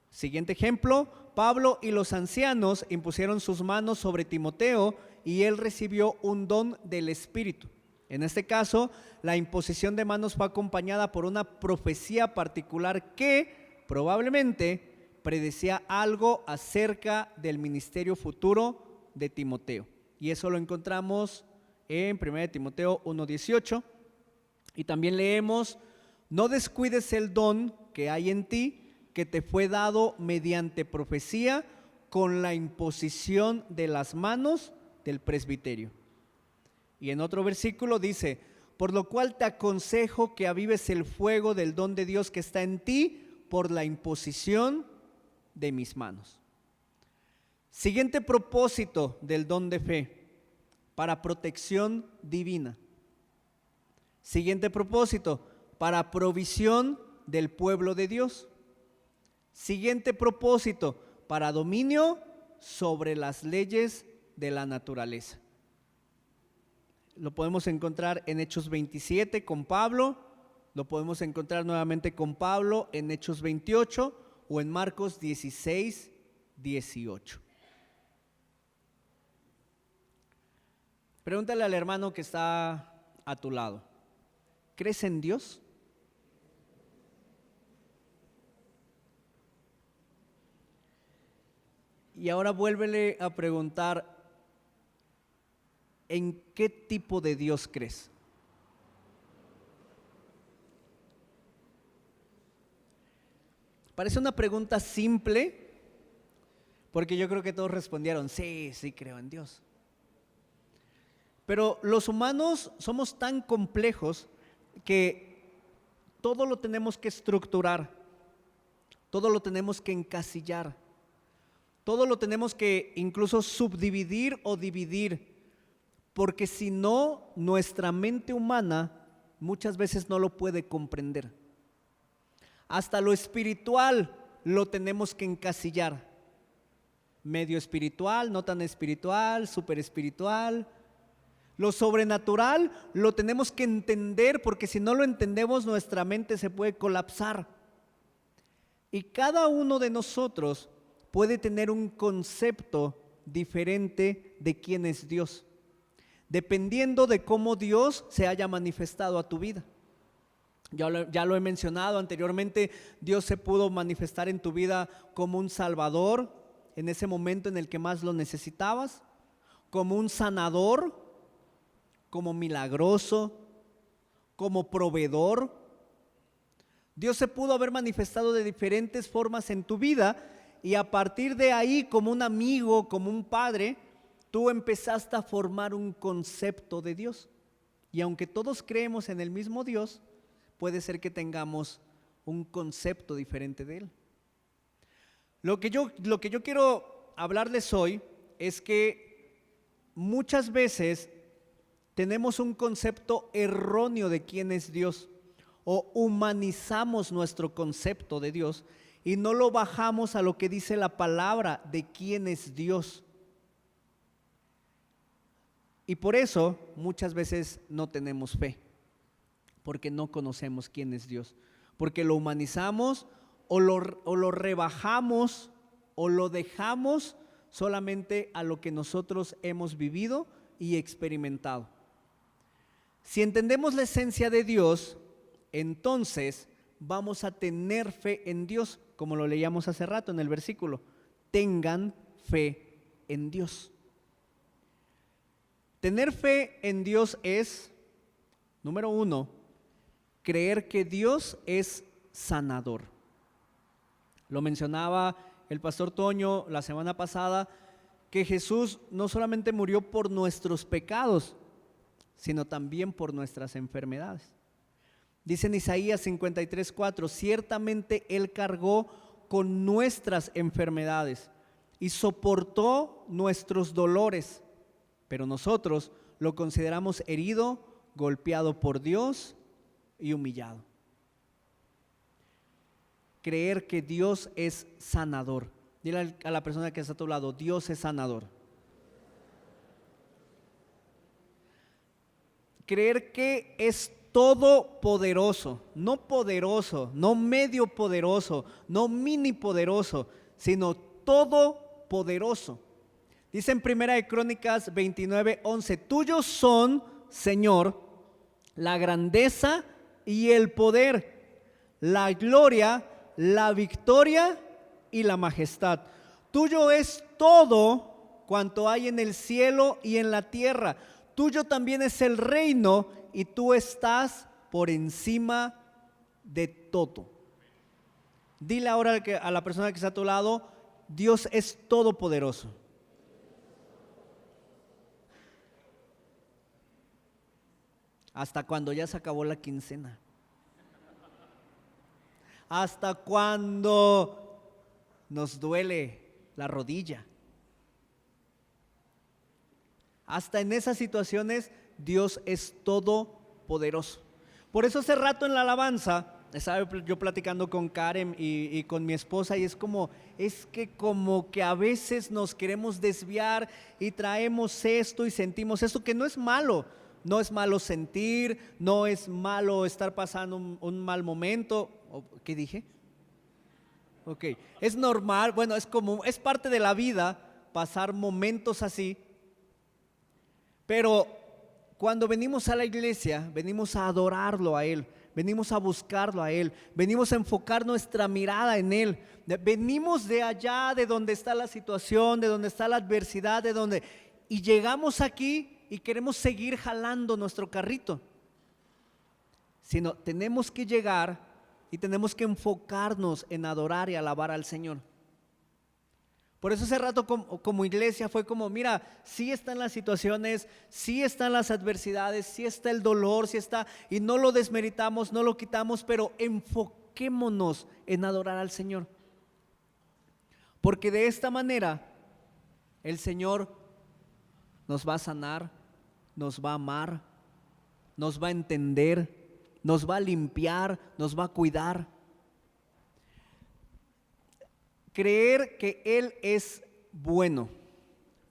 Siguiente ejemplo: Pablo y los ancianos impusieron sus manos sobre Timoteo y él recibió un don del Espíritu. En este caso, la imposición de manos fue acompañada por una profecía particular que probablemente predecía algo acerca del ministerio futuro de Timoteo. Y eso lo encontramos en 1 Timoteo 1:18. Y también leemos: no descuides el don que hay en ti, que te fue dado mediante profecía con la imposición de las manos del presbiterio. Y en otro versículo dice: por lo cual te aconsejo que avives el fuego del don de Dios que está en ti por la imposición de mis manos. Siguiente propósito del don de fe, para protección divina. Siguiente propósito, para provisión del pueblo de Dios. Siguiente propósito, para dominio sobre las leyes de la naturaleza. Lo podemos encontrar en Hechos 27 con Pablo, lo podemos encontrar nuevamente con Pablo en Hechos 28 o en Marcos 16, 18. Pregúntale al hermano que está a tu lado: ¿crees en Dios? Y ahora vuélvele a preguntar: ¿en qué tipo de Dios crees? Parece una pregunta simple, porque yo creo que todos respondieron: sí, sí creo en Dios. Pero los humanos somos tan complejos que todo lo tenemos que estructurar, todo lo tenemos que encasillar, todo lo tenemos que incluso subdividir o dividir, porque si no, nuestra mente humana muchas veces no lo puede comprender. Hasta lo espiritual lo tenemos que encasillar: medio espiritual, no tan espiritual, súper espiritual. Lo sobrenatural lo tenemos que entender, porque si no lo entendemos nuestra mente se puede colapsar. Y cada uno de nosotros puede tener un concepto diferente de quién es Dios, dependiendo de cómo Dios se haya manifestado a tu vida. Ya lo he mencionado anteriormente: Dios se pudo manifestar en tu vida como un salvador en ese momento en el que más lo necesitabas, como un sanador, como milagroso, como proveedor. Dios se pudo haber manifestado de diferentes formas en tu vida, y a partir de ahí, como un amigo, como un padre, tú empezaste a formar un concepto de Dios. Y aunque todos creemos en el mismo Dios, puede ser que tengamos un concepto diferente de Él. Lo que yo quiero hablarles hoy es que muchas veces tenemos un concepto erróneo de quién es Dios, o humanizamos nuestro concepto de Dios y no lo bajamos a lo que dice la palabra de quién es Dios. Y por eso muchas veces no tenemos fe, porque no conocemos quién es Dios, porque lo humanizamos o lo rebajamos o lo dejamos solamente a lo que nosotros hemos vivido y experimentado. Si entendemos la esencia de Dios, entonces vamos a tener fe en Dios, como lo leíamos hace rato en el versículo. Tengan fe en Dios. Tener fe en Dios es, número uno, creer que Dios es sanador. Lo mencionaba el pastor Toño la semana pasada, que Jesús no solamente murió por nuestros pecados, sino también por nuestras enfermedades. Dice en Isaías 53:4, ciertamente Él cargó con nuestras enfermedades y soportó nuestros dolores, pero nosotros lo consideramos herido, golpeado por Dios y humillado. Creer que Dios es sanador. Dile a la persona que está a tu lado, Dios es sanador. Creer que es todopoderoso, no medio poderoso, no mini poderoso, sino todopoderoso. Dice en Primera de Crónicas 29:11, tuyos son, Señor, la grandeza y el poder, la gloria, la victoria y la majestad. Tuyo es todo cuanto hay en el cielo y en la tierra. Tuyo también es el reino y tú estás por encima de todo. Dile ahora a la persona que está a tu lado, Dios es todopoderoso. Hasta cuando ya se acabó la quincena. Hasta cuando nos duele la rodilla. Hasta en esas situaciones Dios es todopoderoso. Por eso hace rato en la alabanza estaba yo platicando con Karen y con mi esposa, y es que como que a veces nos queremos desviar y traemos esto y sentimos esto, que no es malo. No es malo sentir, no es malo estar pasando un mal momento. ¿Qué dije? Ok, es normal, bueno, es parte de la vida pasar momentos así. Pero cuando venimos a la iglesia, venimos a adorarlo a Él, venimos a buscarlo a Él, venimos a enfocar nuestra mirada en Él. Venimos de allá, de donde está la situación, de donde está la adversidad, y llegamos aquí y queremos seguir jalando nuestro carrito. Sino tenemos que llegar y tenemos que enfocarnos en adorar y alabar al Señor. Por eso hace rato como iglesia fue como, mira, sí están las situaciones, sí están las adversidades, sí está el dolor, sí está, y no lo desmeritamos, no lo quitamos, pero enfoquémonos en adorar al Señor. Porque de esta manera el Señor nos va a sanar, nos va a amar, nos va a entender, nos va a limpiar, nos va a cuidar. Creer que Él es bueno.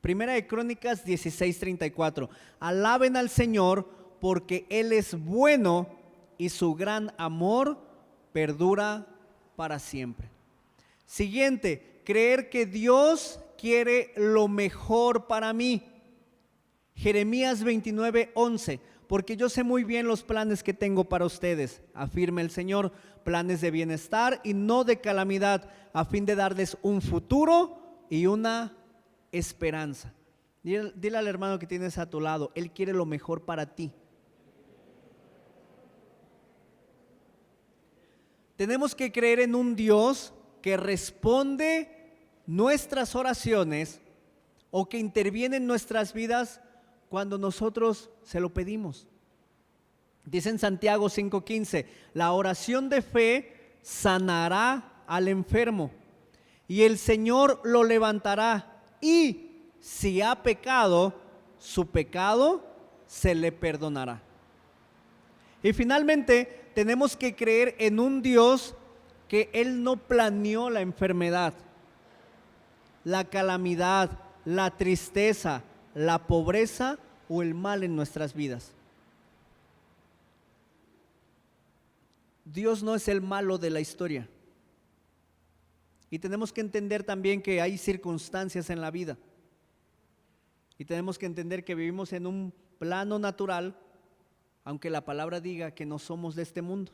Primera de Crónicas 16:34. Alaben al Señor porque Él es bueno y su gran amor perdura para siempre. Siguiente, creer que Dios quiere lo mejor para mí. Jeremías 29:11. Porque yo sé muy bien los planes que tengo para ustedes, afirma el Señor, planes de bienestar y no de calamidad, a fin de darles un futuro y una esperanza. Dile al hermano que tienes a tu lado, Él quiere lo mejor para ti. Tenemos que creer en un Dios que responde nuestras oraciones o que interviene en nuestras vidas cuando nosotros se lo pedimos. Dice en Santiago 5:15, la oración de fe sanará al enfermo y el Señor lo levantará, y si ha pecado, su pecado se le perdonará. Y finalmente tenemos que creer en un Dios que Él no planeó la enfermedad, la calamidad, la tristeza, la pobreza o el mal en nuestras vidas. Dios no es el malo de la historia. Y tenemos que entender también que hay circunstancias en la vida. Y tenemos que entender que vivimos en un plano natural aunque la palabra diga que no somos de este mundo.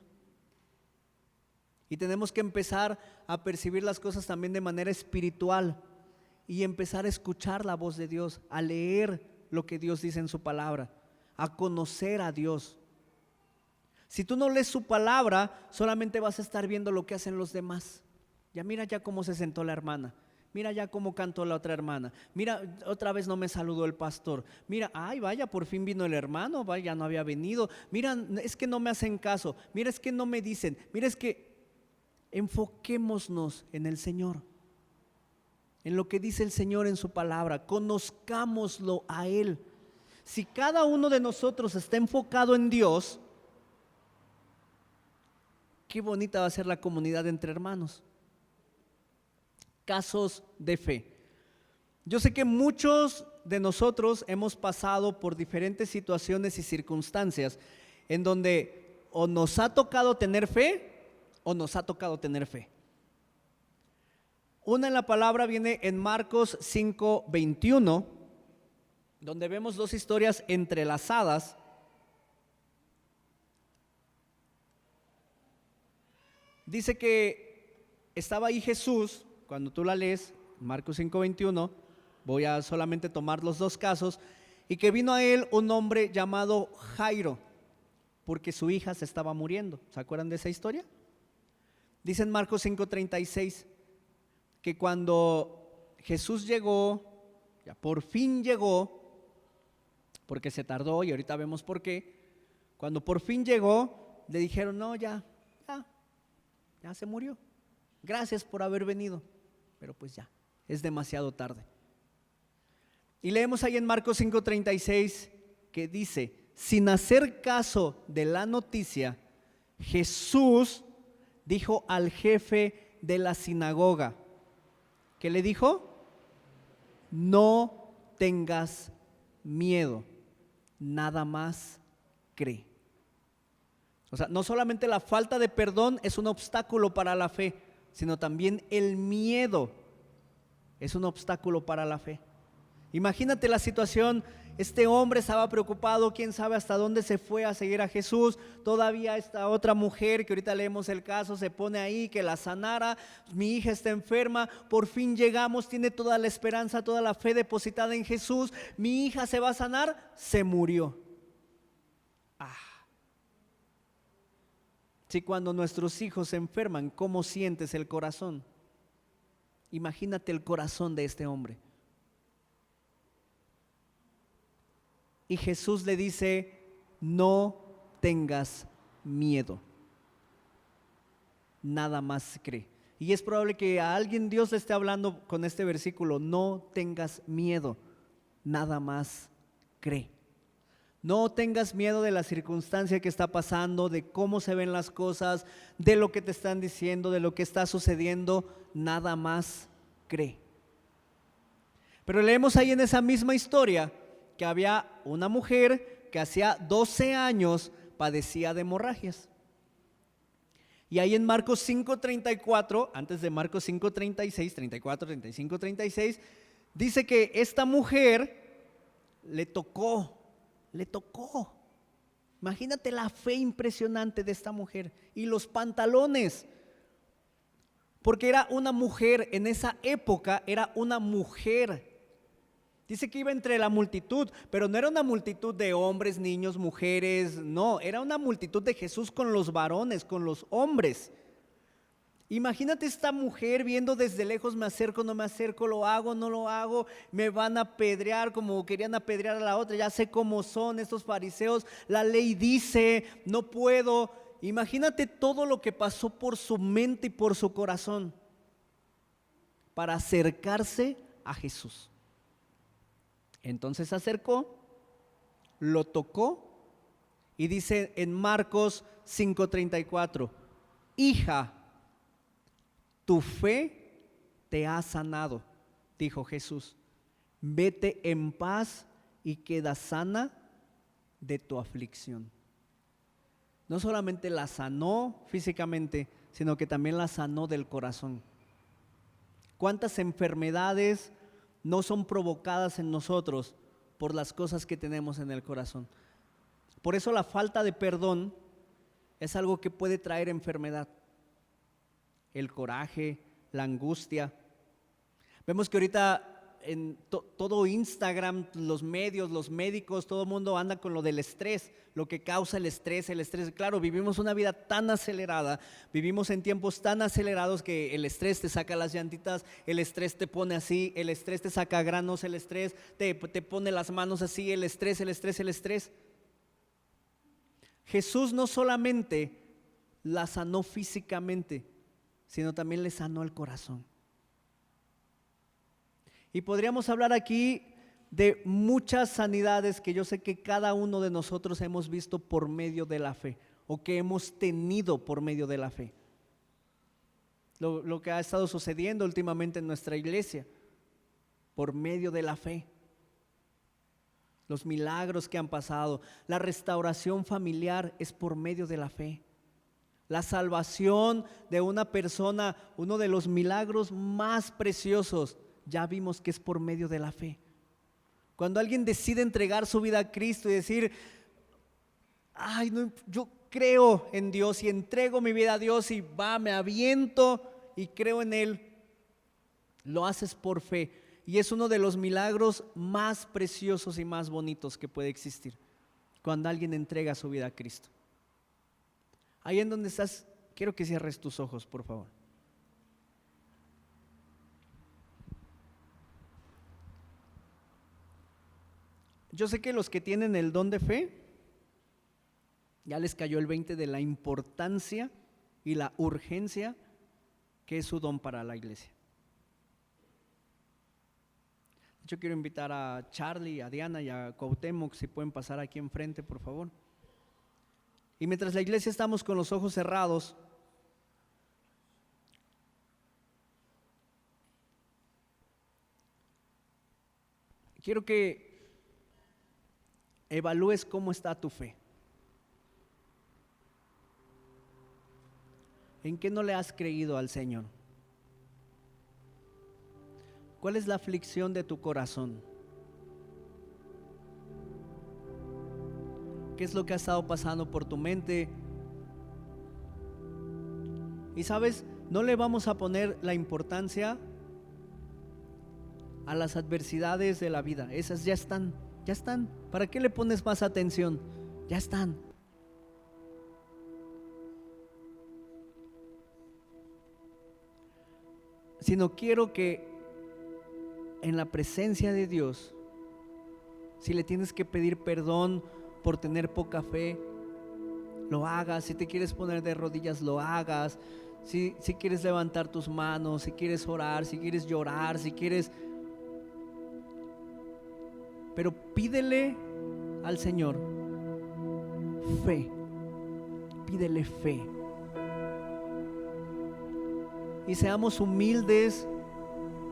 Y tenemos que empezar a percibir las cosas también de manera espiritual y empezar a escuchar la voz de Dios, a leer lo que Dios dice en su palabra, a conocer a Dios. Si tú no lees su palabra, solamente vas a estar viendo lo que hacen los demás. Ya mira ya cómo se sentó la hermana, mira ya cómo cantó la otra hermana, mira otra vez no me saludó el pastor, mira, ay vaya, por fin vino el hermano, vaya, no había venido, mira, es que no me hacen caso, mira, es que no me dicen, mira, es que enfoquémonos en el Señor, en lo que dice el Señor en su palabra, conozcámoslo a Él. Si cada uno de nosotros está enfocado en Dios, qué bonita va a ser la comunidad entre hermanos. Casos de fe. Yo sé que muchos de nosotros hemos pasado por diferentes situaciones y circunstancias en donde o nos ha tocado tener fe o nos ha tocado tener fe. Una en la palabra viene en Marcos 5:21, donde vemos dos historias entrelazadas. Dice que estaba ahí Jesús, cuando tú la lees, Marcos 5:21, voy a solamente tomar los dos casos, y que vino a él un hombre llamado Jairo, porque su hija se estaba muriendo. ¿Se acuerdan de esa historia? Dice en Marcos 5:36 que cuando Jesús llegó, ya por fin llegó, porque se tardó y ahorita vemos por qué, cuando por fin llegó, le dijeron, no, ya se murió, gracias por haber venido, pero pues ya, es demasiado tarde. Y leemos ahí en Marcos 5:36 que dice, sin hacer caso de la noticia, Jesús dijo al jefe de la sinagoga, ¿qué le dijo? No tengas miedo, nada más cree. O sea, no solamente la falta de perdón es un obstáculo para la fe, sino también el miedo es un obstáculo para la fe. Imagínate la situación, este hombre estaba preocupado, quién sabe hasta dónde se fue a seguir a Jesús, todavía esta otra mujer que ahorita leemos el caso se pone ahí que la sanara, mi hija está enferma, por fin llegamos, tiene toda la esperanza, toda la fe depositada en Jesús, mi hija se va a sanar, se murió. Si cuando nuestros hijos se enferman, ¿cómo sientes el corazón? Imagínate el corazón de este hombre. Y Jesús le dice, no tengas miedo, nada más cree. Y es probable que a alguien Dios le esté hablando con este versículo, no tengas miedo, nada más cree. No tengas miedo de la circunstancia que está pasando, de cómo se ven las cosas, de lo que te están diciendo, de lo que está sucediendo, nada más cree. Pero leemos ahí en esa misma historia que había una mujer que hacía 12 años padecía de hemorragias. Y ahí en Marcos 5:34, antes de Marcos 5:36, 34, 35, 36, dice que esta mujer le tocó. Imagínate la fe impresionante de esta mujer y los pantalones, porque era una mujer, en esa época era una mujer. Dice que iba entre la multitud, pero no era una multitud de hombres, niños, mujeres, no, era una multitud de Jesús con los varones, con los hombres. Imagínate esta mujer viendo desde lejos, me acerco, no me acerco, lo hago, no lo hago, me van a apedrear como querían apedrear a la otra, ya sé cómo son estos fariseos, la ley dice, no puedo. Imagínate todo lo que pasó por su mente y por su corazón para acercarse a Jesús. Entonces se acercó, lo tocó y dice en Marcos 5:34, hija, tu fe te ha sanado, dijo Jesús, vete en paz y queda sana de tu aflicción. No solamente la sanó físicamente, sino que también la sanó del corazón. ¿Cuántas enfermedades no son provocadas en nosotros por las cosas que tenemos en el corazón? Por eso la falta de perdón es algo que puede traer enfermedad. El coraje, la angustia. Vemos que ahorita en todo Instagram, los medios, los médicos, todo el mundo anda con lo del estrés, lo que causa el estrés. Claro, vivimos una vida tan acelerada, vivimos en tiempos tan acelerados que el estrés te saca las llantitas, el estrés te pone así, el estrés te saca granos, el estrés te pone las manos así, el estrés. Jesús no solamente la sanó físicamente, sino también le sanó el corazón. Y podríamos hablar aquí de muchas sanidades que yo sé que cada uno de nosotros hemos visto por medio de la fe, o que hemos tenido por medio de la fe. Lo que ha estado sucediendo últimamente en nuestra iglesia, por medio de la fe. Los milagros que han pasado, la restauración familiar es por medio de la fe. La salvación de una persona, uno de los milagros más preciosos, ya vimos que es por medio de la fe. Cuando alguien decide entregar su vida a Cristo y decir, ay, no, yo creo en Dios y entrego mi vida a Dios y me aviento y creo en Él, lo haces por fe. Y es uno de los milagros más preciosos y más bonitos que puede existir, cuando alguien entrega su vida a Cristo. Ahí en donde estás, quiero que cierres tus ojos, por favor. Yo sé que los que tienen el don de fe, ya les cayó el 20 de la importancia y la urgencia que es su don para la iglesia. Yo quiero invitar a Charlie, a Diana y a Cuauhtémoc, si pueden pasar aquí enfrente, por favor. Y mientras la iglesia estamos con los ojos cerrados, quiero que evalúes cómo está tu fe. ¿En qué no le has creído al Señor? ¿Cuál es la aflicción de tu corazón? ¿Qué es lo que ha estado pasando por tu mente? Y sabes, no le vamos a poner la importancia a las adversidades de la vida. Esas ya están. ¿Para qué le pones más atención? Ya están. Sino quiero que en la presencia de Dios, si le tienes que pedir perdón por tener poca fe, lo hagas. Si te quieres poner de rodillas, lo hagas. Si quieres levantar tus manos, si quieres orar, si quieres llorar, si quieres... Pero pídele al Señor fe, pídele fe. Y seamos humildes,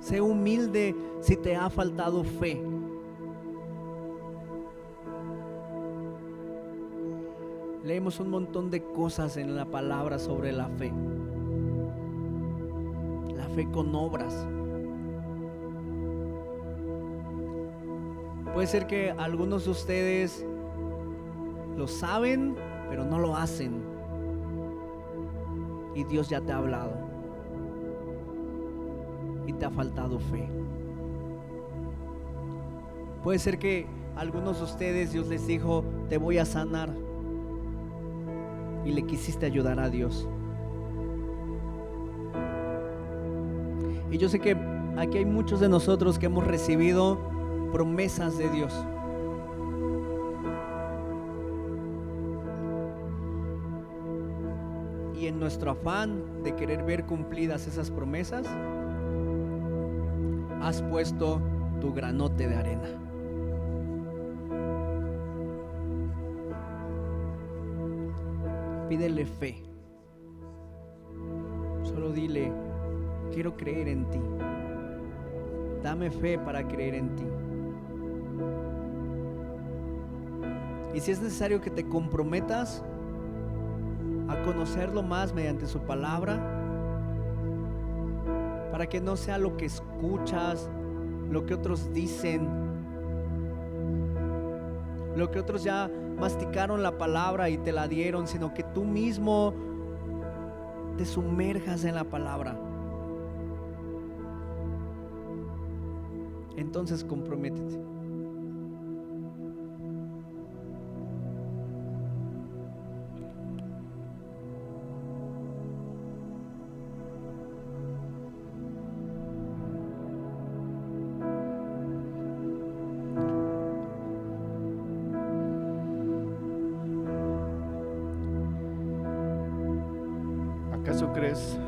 sé humilde si te ha faltado fe. Leemos un montón de cosas en la palabra sobre la fe. La fe con obras. Puede ser que algunos de ustedes lo saben, pero no lo hacen. Y Dios ya te ha hablado. Y te ha faltado fe. Puede ser que algunos de ustedes Dios les dijo, te voy a sanar. Y le quisiste ayudar a Dios. Y yo sé que aquí hay muchos de nosotros que hemos recibido promesas de Dios. Y en nuestro afán de querer ver cumplidas esas promesas, has puesto tu granote de arena. Pídele fe. Solo dile, quiero creer en ti. Dame fe para creer en ti. Y si es necesario que te comprometas a conocerlo más mediante su palabra, para que no sea lo que escuchas, lo que otros dicen, lo que otros ya masticaron la palabra y te la dieron, sino que tú mismo te sumerjas en la palabra. Entonces comprométete. ¿Acaso crees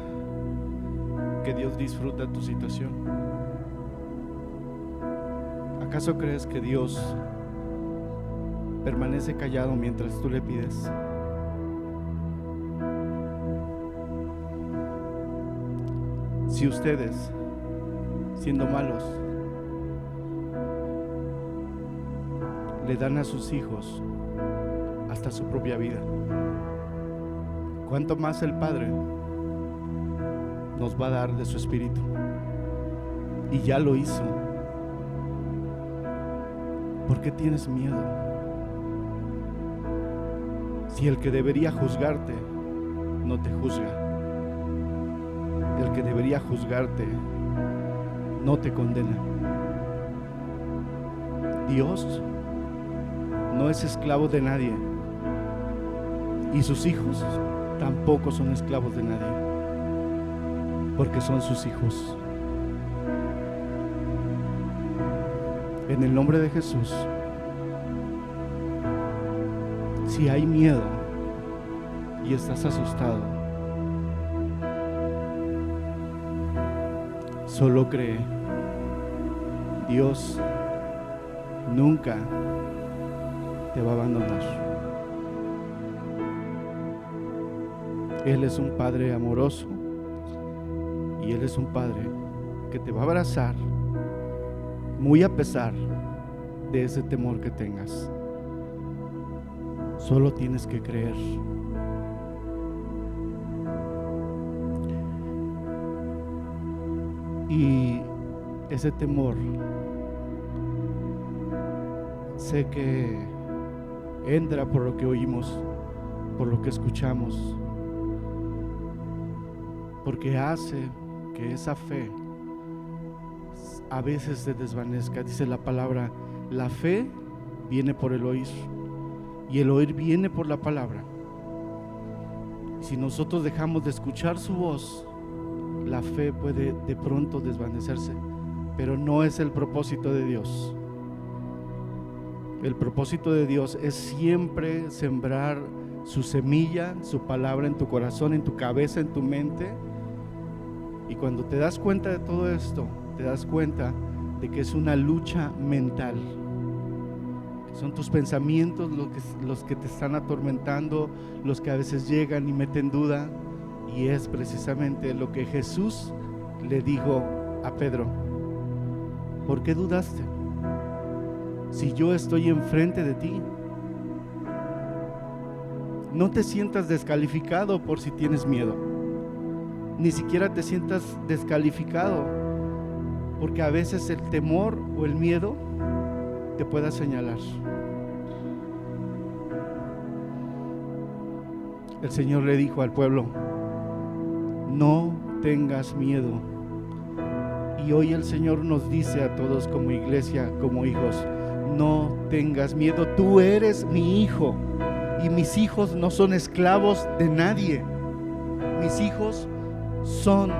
que Dios disfruta tu situación? ¿Acaso crees que Dios permanece callado mientras tú le pides? Si ustedes, siendo malos, le dan a sus hijos hasta su propia vida, ¿cuánto más el Padre nos va a dar de su Espíritu? Y ya lo hizo. ¿Por qué tienes miedo? Si el que debería juzgarte no te juzga, el que debería juzgarte no te condena. Dios no es esclavo de nadie y sus hijos tampoco son esclavos de nadie, porque son sus hijos. En el nombre de Jesús, si hay miedo y estás asustado, solo cree. Dios nunca te va a abandonar. Él es un Padre amoroso y Él es un Padre que te va a abrazar muy a pesar de ese temor que tengas. Solo tienes que creer. Y ese temor, sé que entra por lo que oímos, por lo que escuchamos, porque hace que esa fe a veces se desvanezca. Dice la palabra, la fe viene por el oír y el oír viene por la palabra. Si nosotros dejamos de escuchar su voz, la fe puede de pronto desvanecerse, pero no es el propósito de Dios. El propósito de Dios es siempre sembrar su semilla, su palabra en tu corazón, en tu cabeza, en tu mente. Y cuando te das cuenta de todo esto, te das cuenta de que es una lucha mental. Son tus pensamientos los que te están atormentando, los que a veces llegan y meten duda. Y es precisamente lo que Jesús le dijo a Pedro: ¿por qué dudaste? Si yo estoy enfrente de ti. No te sientas descalificado por si tienes miedo. Ni siquiera te sientas descalificado, porque a veces el temor o el miedo te pueda señalar. El Señor le dijo al pueblo: no tengas miedo. Y hoy el Señor nos dice a todos como iglesia, como hijos: no tengas miedo, tú eres mi hijo y mis hijos no son esclavos de nadie. Mis hijos son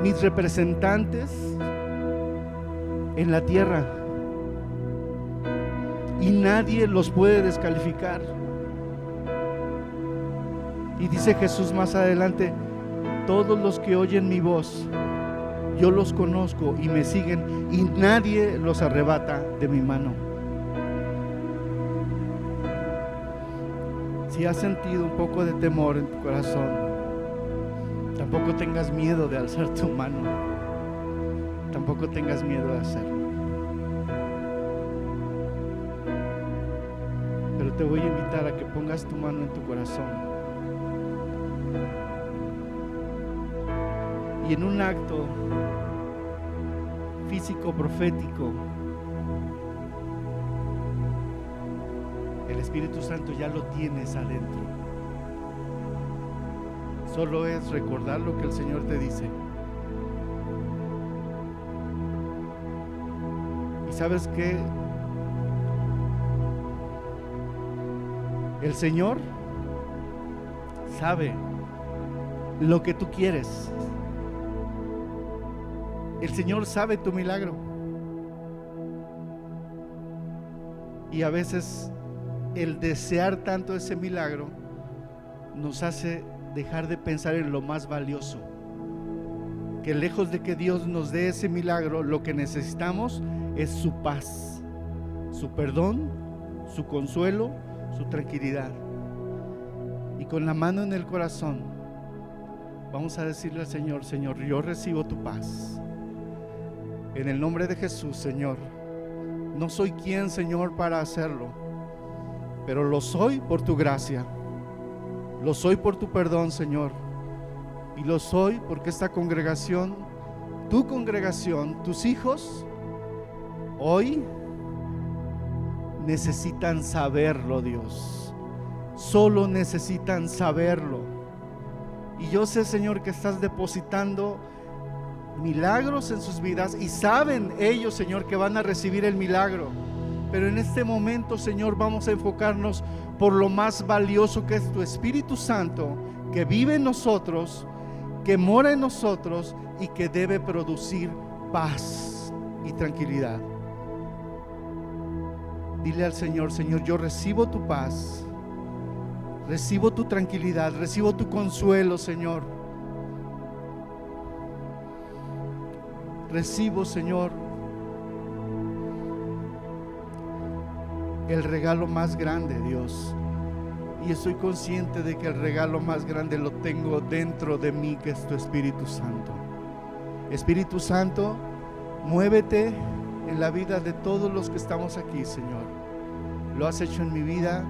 mis representantes en la tierra y nadie los puede descalificar. Y dice Jesús más adelante: todos los que oyen mi voz, yo los conozco y me siguen, y nadie los arrebata de mi mano. Si has sentido un poco de temor en tu corazón, tampoco tengas miedo de alzar tu mano. Tampoco tengas miedo de hacerlo. Pero te voy a invitar a que pongas tu mano en tu corazón. Y en un acto físico profético, El Espíritu Santo ya lo tienes adentro. Solo es recordar lo que el Señor te dice. ¿Y sabes qué? El Señor sabe lo que tú quieres. El Señor sabe tu milagro. Y a veces el desear tanto ese milagro nos hace dejar de pensar en lo más valioso. Que lejos de que Dios nos dé ese milagro, lo que necesitamos es su paz, su perdón, su consuelo, su tranquilidad. Y con la mano en el corazón vamos a decirle al Señor: Señor, yo recibo tu paz. En el nombre de Jesús, Señor. No soy quien, Señor, para hacerlo, pero lo soy por tu gracia. Lo soy por tu perdón, Señor. Y lo soy porque esta congregación, tu congregación, tus hijos, hoy necesitan saberlo, Dios. Solo necesitan saberlo. Y yo sé, Señor, que estás depositando milagros en sus vidas, y saben ellos, Señor, que van a recibir el milagro. Pero en este momento, Señor, vamos a enfocarnos por lo más valioso, que es tu Espíritu Santo, que vive en nosotros, que mora en nosotros y que debe producir paz y tranquilidad. Dile al Señor: Señor, yo recibo tu paz, recibo tu tranquilidad, recibo tu consuelo, Señor. Recibo, Señor, el regalo más grande, Dios. Y estoy consciente de que el regalo más grande lo tengo dentro de mí, que es tu Espíritu Santo. Espíritu Santo, muévete en la vida de todos los que estamos aquí, Señor. Lo has hecho en mi vida.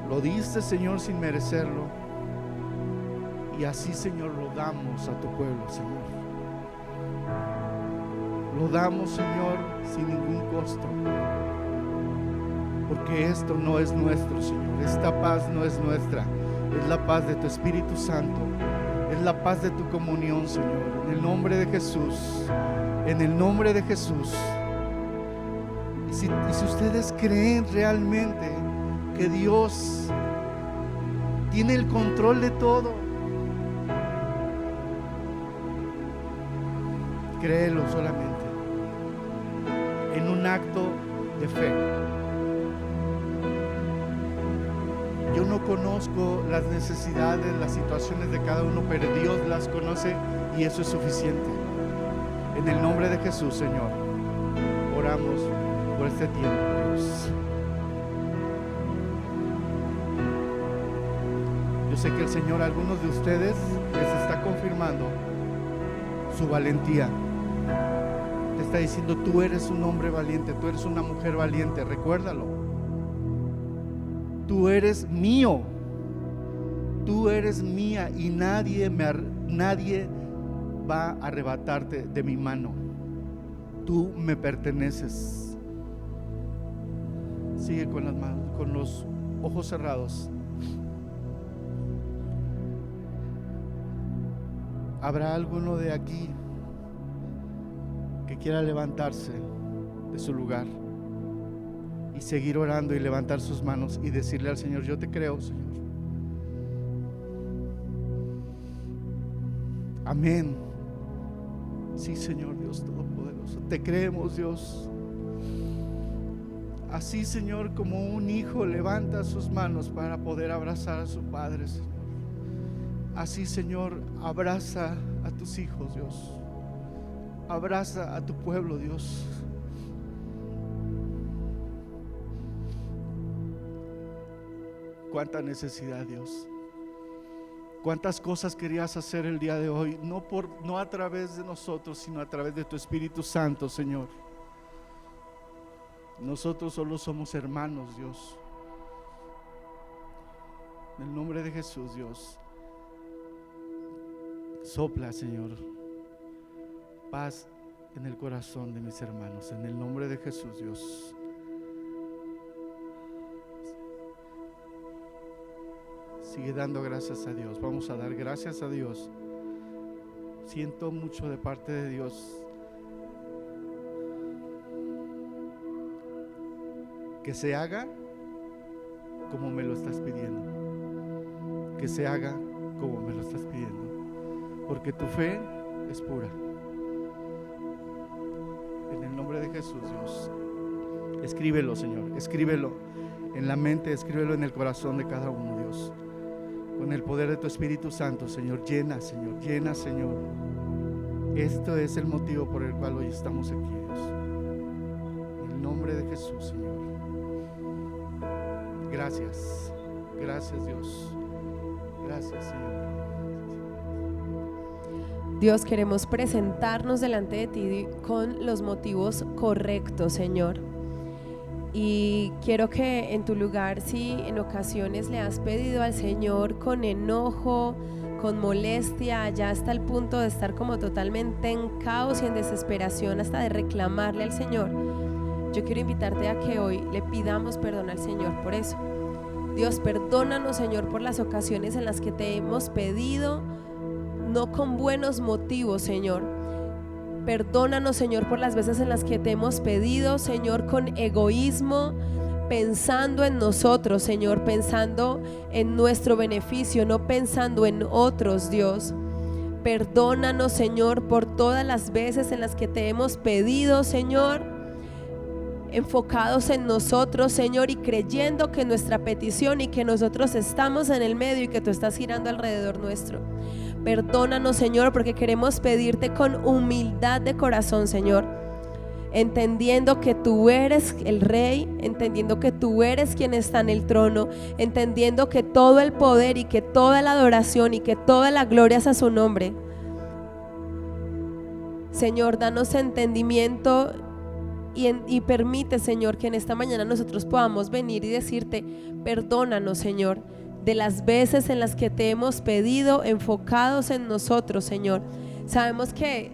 Lo diste, Señor, sin merecerlo. Y así, Señor, lo damos a tu pueblo, Señor. Lo damos, Señor, sin ningún costo. Porque esto no es nuestro, Señor. Esta paz no es nuestra. Es la paz de tu Espíritu Santo. Es la paz de tu comunión, Señor. En el nombre de Jesús. En el nombre de Jesús. Y si ustedes creen realmente que Dios tiene el control de todo, créelo solamente. En un acto de fe. Yo no conozco las necesidades, las situaciones de cada uno, pero Dios las conoce y eso es suficiente. En el nombre de Jesús, Señor, oramos por este tiempo, Dios. Yo sé que el Señor a algunos de ustedes les está confirmando su valentía. Te está diciendo: tú eres un hombre valiente, tú eres una mujer valiente, recuérdalo. Tú eres mío, tú eres mía, y nadie va a arrebatarte de mi mano. Tú me perteneces. Sigue con las manos, con los ojos cerrados. ¿Habrá alguno de aquí que quiera levantarse de su lugar y seguir orando y levantar sus manos y decirle al Señor: yo te creo, Señor? Amén. Sí, Señor Dios Todopoderoso, te creemos, Dios. Así, Señor, como un hijo levanta sus manos para poder abrazar a su padre, Señor. Así, Señor, abraza a tus hijos, Dios. Abraza a tu pueblo, Dios. Cuánta necesidad, Dios. Cuántas cosas querías hacer el día de hoy, no a través de nosotros, sino a través de tu Espíritu Santo, Señor. Nosotros solo somos hermanos, Dios. En el nombre de Jesús, Dios, sopla, Señor, paz en el corazón de mis hermanos. En el nombre de Jesús, Dios. Sigue dando gracias a Dios. Vamos a dar gracias a Dios. Siento mucho de parte de Dios. Que se haga como me lo estás pidiendo. Que se haga como me lo estás pidiendo. Porque tu fe es pura. En el nombre de Jesús, Dios. Escríbelo, Señor. Escríbelo en la mente, escríbelo en el corazón de cada uno, Dios. Con el poder de tu Espíritu Santo, Señor. Llena, Señor. Llena, Señor. Esto es el motivo por el cual hoy estamos aquí, Dios. En el nombre de Jesús, Señor. Gracias. Gracias, Dios. Gracias, Señor. Dios, queremos presentarnos delante de ti con los motivos correctos, Señor. Y quiero que en tu lugar, si en ocasiones le has pedido al Señor con enojo, con molestia, ya hasta el punto de estar como totalmente en caos y en desesperación, hasta de reclamarle al Señor, yo quiero invitarte a que hoy le pidamos perdón al Señor por eso. Dios, perdónanos, Señor, por las ocasiones en las que te hemos pedido no con buenos motivos, Señor. Perdónanos, Señor, por las veces en las que te hemos pedido, Señor, con egoísmo, pensando en nosotros, Señor, pensando en nuestro beneficio, no pensando en otros, Dios. Perdónanos, Señor, por todas las veces en las que te hemos pedido, Señor, enfocados en nosotros, Señor, y creyendo que nuestra petición y que nosotros estamos en el medio y que tú estás girando alrededor nuestro. Perdónanos, Señor, porque queremos pedirte con humildad de corazón, Señor, entendiendo que tú eres el Rey, entendiendo que tú eres quien está en el trono, entendiendo que todo el poder y que toda la adoración y que toda la gloria es a su nombre. Señor, danos entendimiento y permite, Señor, que en esta mañana nosotros podamos venir y decirte, perdónanos, Señor, de las veces en las que te hemos pedido enfocados en nosotros, Señor. Sabemos que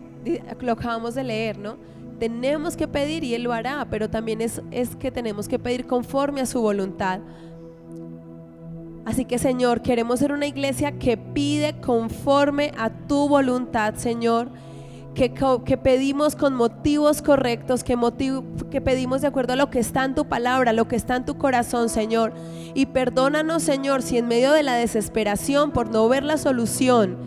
lo acabamos de leer, ¿no? Tenemos que pedir y Él lo hará, pero también es que tenemos que pedir conforme a su voluntad. Así que, Señor, queremos ser una iglesia que pide conforme a tu voluntad, Señor, que pedimos con motivos correctos, que pedimos de acuerdo a lo que está en tu palabra, lo que está en tu corazón, Señor. Y perdónanos, Señor, si en medio de la desesperación por no ver la solución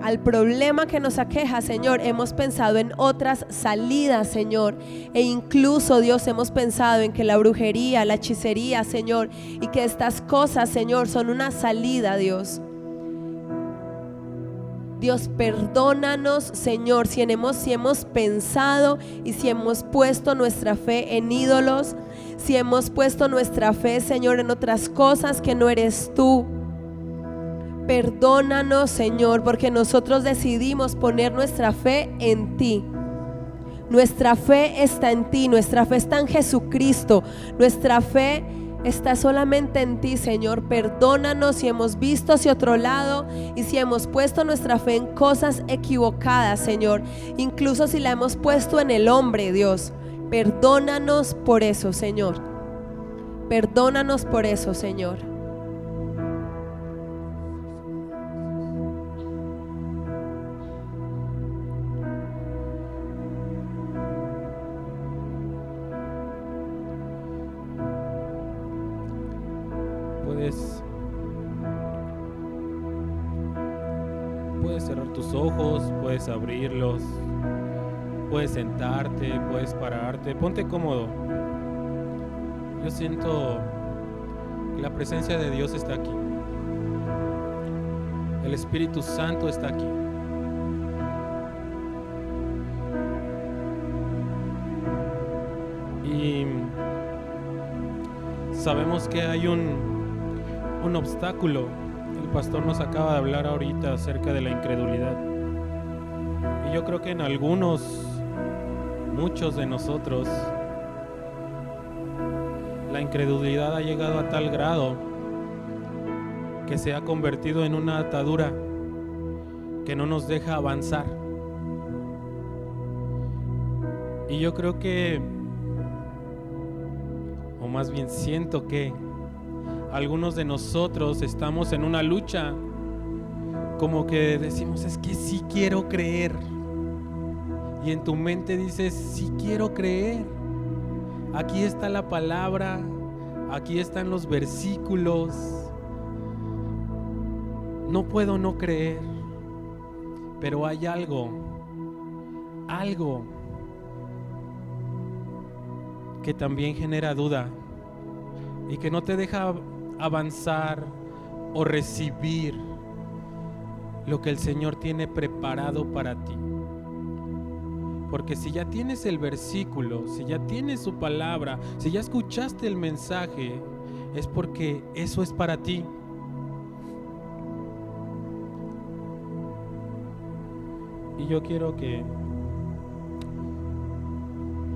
al problema que nos aqueja, Señor, hemos pensado en otras salidas, Señor, e incluso, Dios, hemos pensado en que la brujería, la hechicería, Señor, y que estas cosas, Señor, son una salida, Dios. Dios, perdónanos, Señor, si hemos pensado y si hemos puesto nuestra fe en ídolos, si hemos puesto nuestra fe, Señor, en otras cosas que no eres tú. Perdónanos, Señor, porque nosotros decidimos poner nuestra fe en ti. Nuestra fe está en ti, nuestra fe está en Jesucristo, nuestra fe está solamente en ti, Señor. Perdónanos si hemos visto hacia otro lado y si hemos puesto nuestra fe en cosas equivocadas, Señor, incluso si la hemos puesto en el hombre, Dios. Perdónanos por eso, Señor. Perdónanos por eso, Señor. Puedes cerrar tus ojos, puedes abrirlos, puedes sentarte, puedes pararte, ponte cómodo. Yo siento que la presencia de Dios está aquí. El Espíritu Santo está aquí. Y sabemos que hay un obstáculo. El pastor nos acaba de hablar ahorita acerca de la incredulidad. Y yo creo que en muchos de nosotros, la incredulidad ha llegado a tal grado que se ha convertido en una atadura que no nos deja avanzar. Y yo creo que, o más bien siento que algunos de nosotros estamos en una lucha, como que decimos, es que sí quiero creer. Y en tu mente dices, sí quiero creer. Aquí está la palabra, aquí están los versículos. No puedo no creer. Pero hay algo que también genera duda y que no te deja avanzar o recibir lo que el Señor tiene preparado para ti. Porque si ya tienes el versículo, si ya tienes su palabra, si ya escuchaste el mensaje, es porque eso es para ti. Y yo quiero que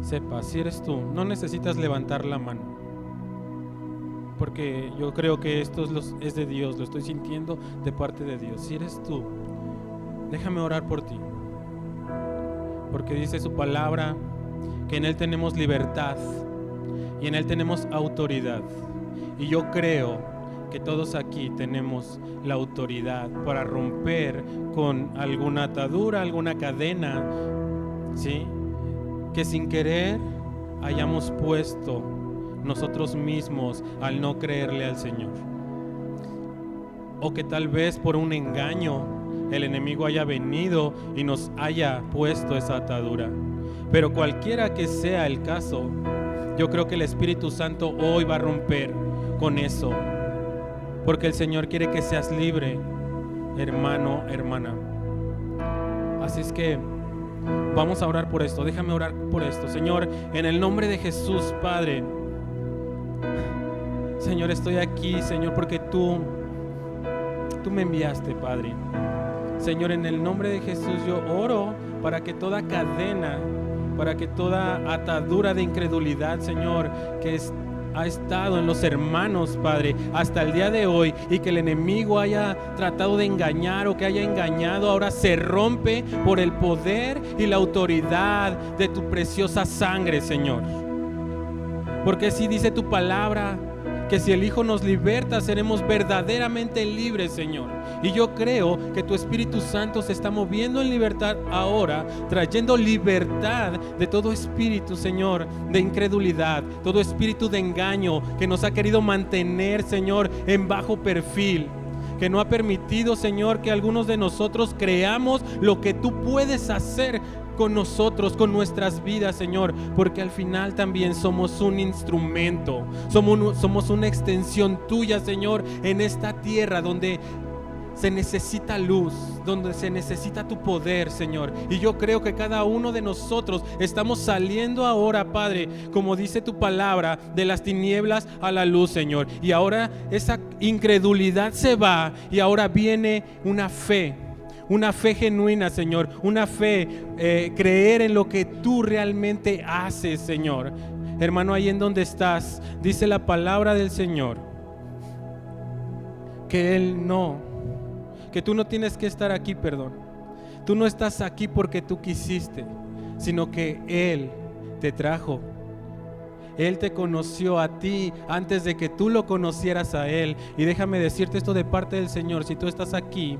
sepas, si eres tú, no necesitas levantar la mano, porque yo creo que esto es de Dios, lo estoy sintiendo de parte de Dios. Si eres tú, déjame orar por ti, porque dice su palabra que en Él tenemos libertad y en Él tenemos autoridad. Y yo creo que todos aquí tenemos la autoridad para romper con alguna atadura, alguna cadena, ¿sí?, que sin querer hayamos puesto nosotros mismos al no creerle al Señor. O que tal vez por un engaño el enemigo haya venido y nos haya puesto esa atadura. Pero cualquiera que sea el caso, yo creo que el Espíritu Santo hoy va a romper con eso, porque el Señor quiere que seas libre, hermano, hermana. Así es que vamos a orar por esto. Déjame orar por esto. Señor, en el nombre de Jesús, Padre, Señor, estoy aquí, Señor, porque tú me enviaste, Padre. Señor, en el nombre de Jesús yo oro para que toda cadena, para que toda atadura de incredulidad, Señor, que ha estado en los hermanos, Padre, hasta el día de hoy, y que el enemigo haya tratado de engañar o que haya engañado, ahora se rompe por el poder y la autoridad de tu preciosa sangre, Señor. Porque así dice tu palabra, que si el Hijo nos liberta, seremos verdaderamente libres, Señor. Y yo creo que tu Espíritu Santo se está moviendo en libertad ahora, trayendo libertad de todo espíritu, Señor, de incredulidad, todo espíritu de engaño que nos ha querido mantener, Señor, en bajo perfil, que no ha permitido, Señor, que algunos de nosotros creamos lo que tú puedes hacer con nosotros, con nuestras vidas, Señor, porque al final también somos un instrumento, somos una extensión tuya, Señor, en esta tierra donde se necesita luz, donde se necesita tu poder, Señor. Y yo creo que cada uno de nosotros estamos saliendo ahora, Padre, como dice tu palabra, de las tinieblas a la luz, Señor. Y ahora esa incredulidad se va y ahora viene una fe genuina, Señor, una fe, creer en lo que tú realmente haces, Señor. Hermano, ahí en donde estás, dice la palabra del Señor, que tú no tienes que estar aquí, tú no estás aquí porque tú quisiste, sino que Él te trajo. Él te conoció a ti antes de que tú lo conocieras a Él. Y déjame decirte esto de parte del Señor: si tú estás aquí,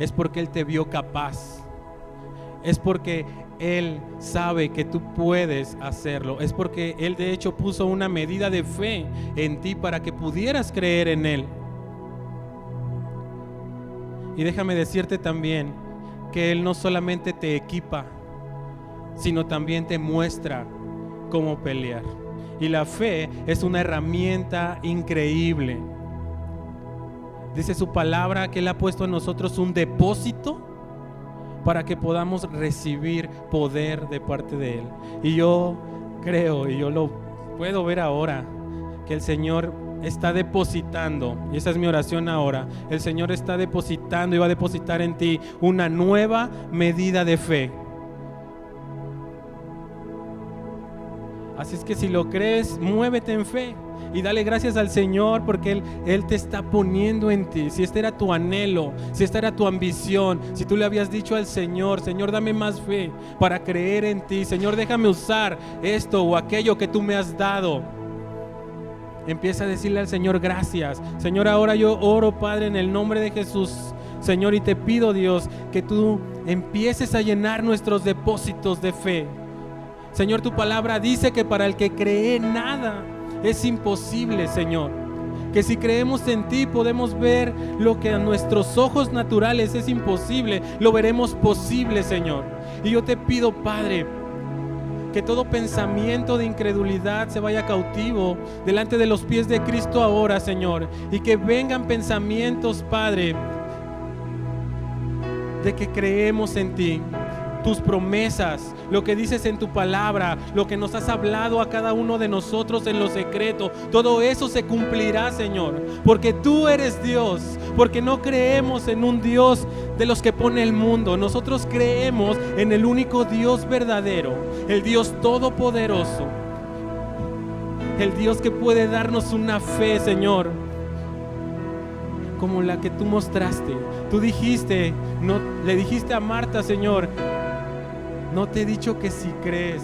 es porque Él te vio capaz, es porque Él sabe que tú puedes hacerlo, es porque Él de hecho puso una medida de fe en ti para que pudieras creer en Él. Y déjame decirte también que Él no solamente te equipa, sino también te muestra cómo pelear. Y la fe es una herramienta increíble. Dice su palabra que Él ha puesto en nosotros un depósito para que podamos recibir poder de parte de Él. Y yo creo, y yo lo puedo ver ahora, que el Señor está depositando, y esa es mi oración ahora, el Señor está depositando y va a depositar en ti una nueva medida de fe. Así es que si lo crees, muévete en fe y dale gracias al Señor, porque Él te está poniendo en ti. Si este era tu anhelo, si esta era tu ambición, si tú le habías dicho al Señor: Señor, dame más fe para creer en ti, Señor, déjame usar esto o aquello que tú me has dado, Empieza a decirle al Señor gracias. Señor, ahora yo oro, Padre, en el nombre de Jesús. Señor, y te pido, Dios, que tú empieces a llenar nuestros depósitos de fe. Señor, tu palabra dice que para el que cree nada es imposible, Señor. Que si creemos en ti podemos ver lo que a nuestros ojos naturales es imposible, lo veremos posible, Señor. Y yo te pido, Padre, que todo pensamiento de incredulidad se vaya cautivo delante de los pies de Cristo ahora, Señor. Y que vengan pensamientos, Padre, de que creemos en ti, tus promesas, lo que dices en tu palabra, lo que nos has hablado a cada uno de nosotros en lo secreto. Todo eso se cumplirá, Señor, porque tú eres Dios, porque no creemos en un Dios de los que pone el mundo. Nosotros creemos en el único Dios verdadero, el Dios todopoderoso, el Dios que puede darnos una fe, Señor, como la que tú mostraste. Tú dijiste, no, le dijiste a Marta, Señor, no te he dicho que si crees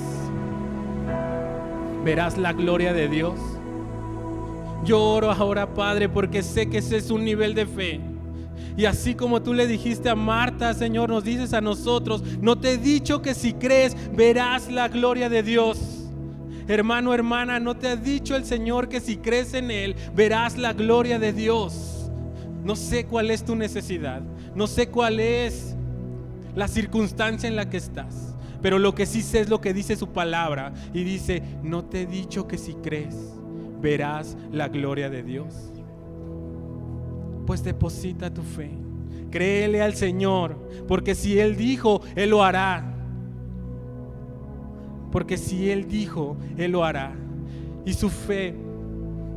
verás la gloria de Dios. Yo oro ahora, Padre, porque sé que ese es un nivel de fe. Y así como tú le dijiste a Marta, Señor, nos dices a nosotros, no te he dicho que si crees verás la gloria de Dios. Hermano, hermana, no te ha dicho el Señor que si crees en Él verás la gloria de Dios. No sé cuál es tu necesidad, no sé cuál es la circunstancia en la que estás, pero lo que sí sé es lo que dice su palabra, y dice, no te he dicho que si crees verás la gloria de Dios. Pues deposita tu fe, créele al Señor, porque si Él dijo, Él lo hará. Porque si Él dijo, Él lo hará. Y su fe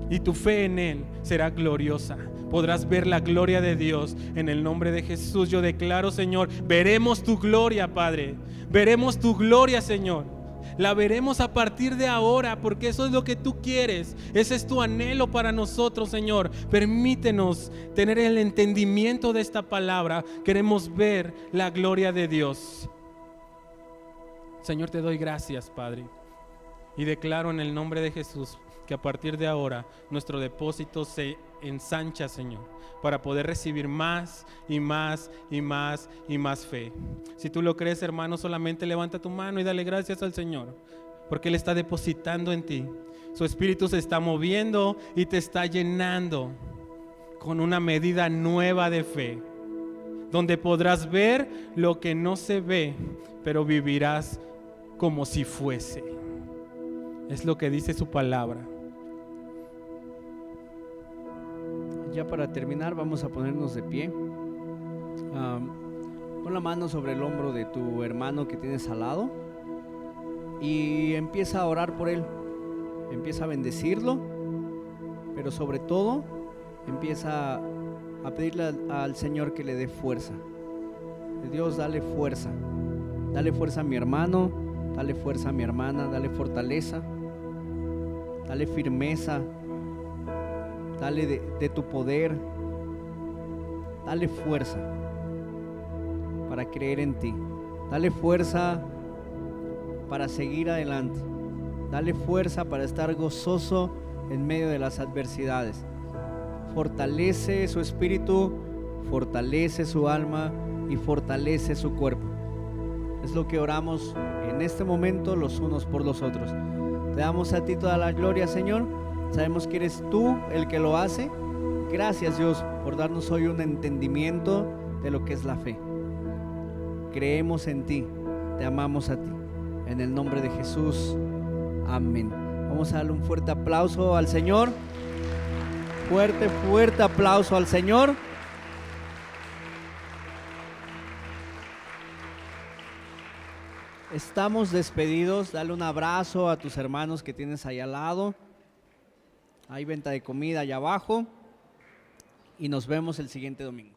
y tu fe en Él será gloriosa. Podrás ver la gloria de Dios. En el nombre de Jesús yo declaro, Señor, veremos tu gloria, Padre. Veremos tu gloria, Señor. La veremos a partir de ahora, porque eso es lo que tú quieres. Ese es tu anhelo para nosotros, Señor. Permítenos tener el entendimiento de esta palabra. Queremos ver la gloria de Dios. Señor, te doy gracias, Padre, y declaro en el nombre de Jesús que a partir de ahora nuestro depósito se ensancha, Señor, para poder recibir más y más y más y más fe. Si tú lo crees, hermano, solamente levanta tu mano y dale gracias al Señor, porque Él está depositando en ti. Su Espíritu se está moviendo y te está llenando con una medida nueva de fe, donde podrás ver lo que no se ve, pero vivirás como si fuese. Es lo que dice su palabra. Ya para terminar vamos a ponernos de pie. Pon la mano sobre el hombro de tu hermano que tienes al lado y empieza a orar por él. Empieza a bendecirlo, pero sobre todo empieza a pedirle al Señor que le dé fuerza. Dios, dale fuerza. Dale fuerza a mi hermano, dale fuerza a mi hermana, dale fortaleza, dale firmeza, dale de tu poder, dale fuerza para creer en ti, dale fuerza para seguir adelante, dale fuerza para estar gozoso en medio de las adversidades. Fortalece su espíritu, fortalece su alma y fortalece su cuerpo. Es lo que oramos en este momento los unos por los otros. Te damos a ti toda la gloria, Señor. Sabemos que eres tú el que lo hace. Gracias, Dios, por darnos hoy un entendimiento de lo que es la fe. Creemos en ti, te amamos a ti. En el nombre de Jesús, amén. Vamos a darle un fuerte aplauso al Señor. Fuerte, fuerte aplauso al Señor. Estamos despedidos. Dale un abrazo a tus hermanos que tienes ahí al lado. Hay venta de comida allá abajo. Y nos vemos el siguiente domingo.